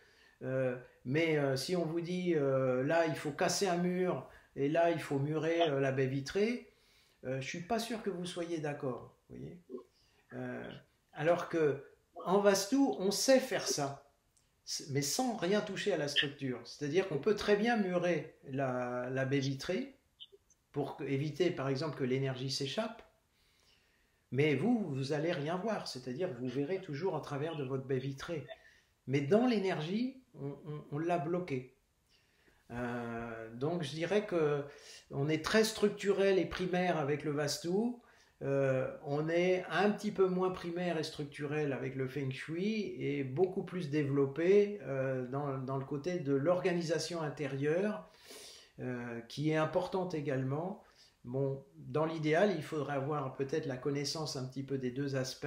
mais si on vous dit là, il faut casser un mur et là, il faut murer la baie vitrée, je ne suis pas sûr que vous soyez d'accord. Vous voyez. Euh, Alors que en Vastu, on sait faire ça, mais sans rien toucher à la structure. C'est-à-dire qu'on peut très bien murer la baie vitrée pour éviter, par exemple, que l'énergie s'échappe. Mais vous n'allez rien voir, c'est-à-dire que vous verrez toujours à travers de votre baie vitrée. Mais dans l'énergie, on l'a bloqué. Donc je dirais que on est très structurel et primaire avec le Vastu. On est un petit peu moins primaire et structurel avec le Feng Shui et beaucoup plus développé dans le côté de l'organisation intérieure qui est importante également. Bon, dans l'idéal, il faudrait avoir peut-être la connaissance un petit peu des deux aspects.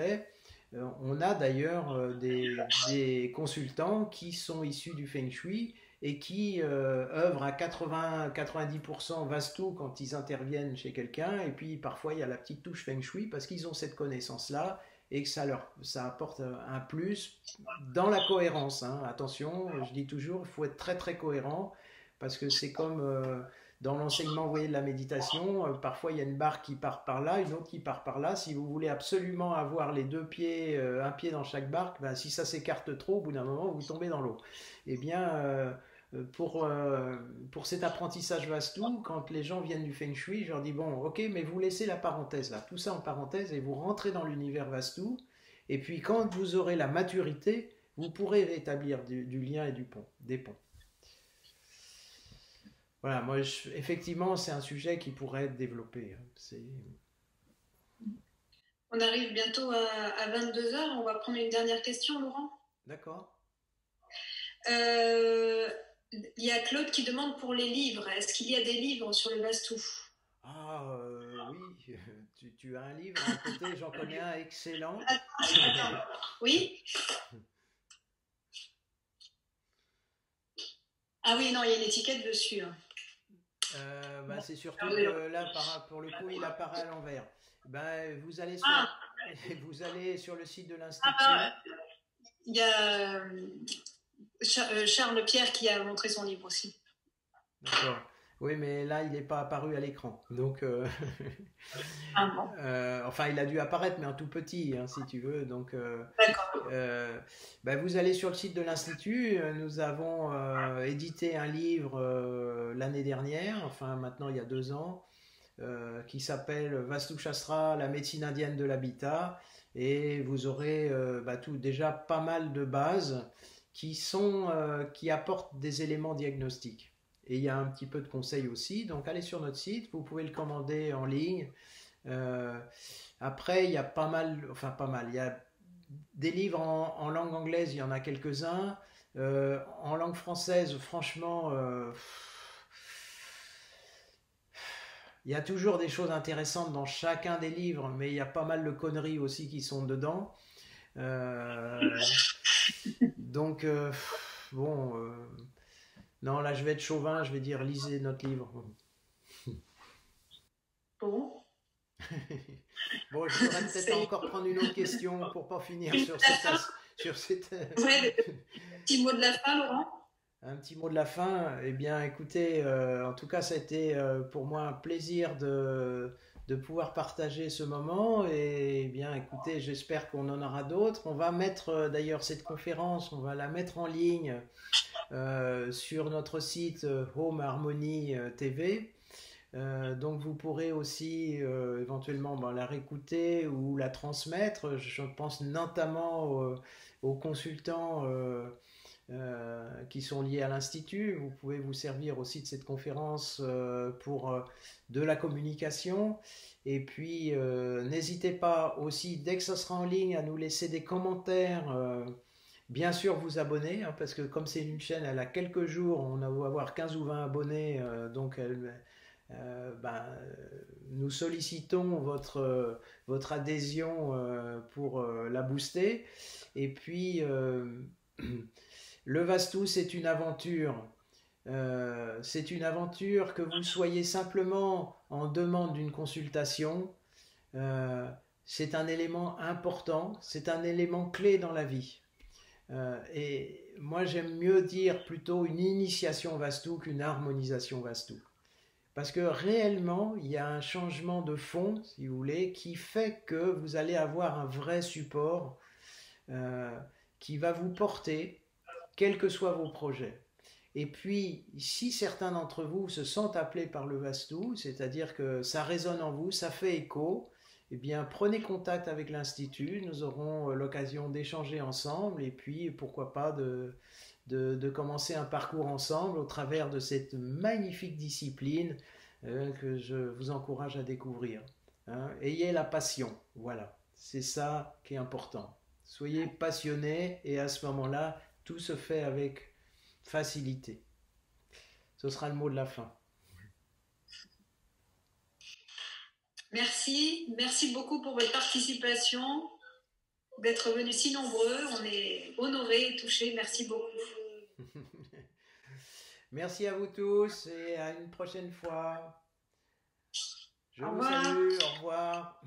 On a d'ailleurs des consultants qui sont issus du Feng Shui et qui œuvrent à 80-90% Vastu quand ils interviennent chez quelqu'un. Et puis parfois, il y a la petite touche Feng Shui parce qu'ils ont cette connaissance-là et que ça apporte un plus dans la cohérence. Hein. Attention, je dis toujours, il faut être très très cohérent parce que c'est comme dans l'enseignement, vous voyez, de la méditation, parfois il y a une barre qui part par là, une autre qui part par là. Si vous voulez absolument avoir les deux pieds, un pied dans chaque barque, ben, si ça s'écarte trop, au bout d'un moment, vous tombez dans l'eau. Eh bien, pour cet apprentissage Vastu, quand les gens viennent du Feng Shui, je leur dis, bon, ok, mais vous laissez la parenthèse là, tout ça en parenthèse, et vous rentrez dans l'univers Vastu, et puis quand vous aurez la maturité, vous pourrez établir du lien et des ponts. Voilà, moi, effectivement, c'est un sujet qui pourrait être développé. On arrive bientôt à 22 heures. On va prendre une dernière question, Laurent. D'accord. Il y a Claude qui demande pour les livres. Est-ce qu'il y a des livres sur le Vastu? Ah oui, tu as un livre à côté, j'en connais un excellent. Attends. Oui. Ah oui, non, il y a une étiquette dessus. Hein. C'est surtout que là, pour le coup, il apparaît à l'envers. Vous allez sur, Ah, vous allez sur le site de l'Institut. il y a Charles Pierre qui a montré son livre aussi. D'accord. Oui, mais là, il n'est pas apparu à l'écran. Donc, Bon. enfin, il a dû apparaître, mais en tout petit, hein, si tu veux. Donc, D'accord. vous allez sur le site de l'Institut. Nous avons édité un livre l'année dernière, enfin maintenant il y a 2 ans, qui s'appelle Vastu Shastra, la médecine indienne de l'habitat. Et vous aurez déjà pas mal de bases qui apportent des éléments diagnostiques. Et il y a un petit peu de conseils aussi. Donc allez sur notre site, vous pouvez le commander en ligne. Après, il y a pas mal, il y a des livres en langue anglaise, il y en a quelques-uns. En langue française, franchement, il y a toujours des choses intéressantes dans chacun des livres, mais il y a pas mal de conneries aussi qui sont dedans. Donc, non, là je vais être chauvin, je vais dire lisez notre livre. Bon. Bon, je voudrais peut-être encore prendre une autre question pour pas finir sur cette... Ouais, petit mot de la fin, Laurent. Un petit mot de la fin. Eh bien, écoutez, en tout cas, ça a été pour moi un plaisir de pouvoir partager ce moment. Et eh bien, écoutez, j'espère qu'on en aura d'autres. On va mettre d'ailleurs cette conférence, on va la mettre en ligne sur notre site Home Harmony TV. Donc vous pourrez aussi éventuellement la réécouter ou la transmettre. Je pense notamment aux consultants qui sont liés à l'Institut. Vous pouvez vous servir aussi de cette conférence pour de la communication. Et puis n'hésitez pas aussi, dès que ça sera en ligne, à nous laisser des commentaires. Bien sûr, vous abonner, hein, parce que comme c'est une chaîne, elle a quelques jours, on a beau avoir 15 ou 20 abonnés, donc nous sollicitons votre adhésion pour la booster. Et puis, le Vastu, c'est une aventure. C'est une aventure que vous soyez simplement en demande d'une consultation. C'est un élément important, c'est un élément clé dans la vie. Et moi, j'aime mieux dire plutôt une initiation Vastu qu'une harmonisation Vastu. Parce que réellement, il y a un changement de fond, si vous voulez, qui fait que vous allez avoir un vrai support qui va vous porter, quels que soient vos projets. Et puis, si certains d'entre vous se sentent appelés par le Vastu, c'est-à-dire que ça résonne en vous, ça fait écho, eh bien, prenez contact avec l'Institut, nous aurons l'occasion d'échanger ensemble et puis, pourquoi pas, de commencer un parcours ensemble au travers de cette magnifique discipline que je vous encourage à découvrir. Hein. Ayez la passion, voilà, c'est ça qui est important. Soyez passionnés et à ce moment-là, tout se fait avec facilité. Ce sera le mot de la fin. Merci beaucoup pour votre participation, d'être venus si nombreux. On est honorés et touchés. Merci beaucoup. Merci à vous tous et à une prochaine fois. Je vous salue, au revoir.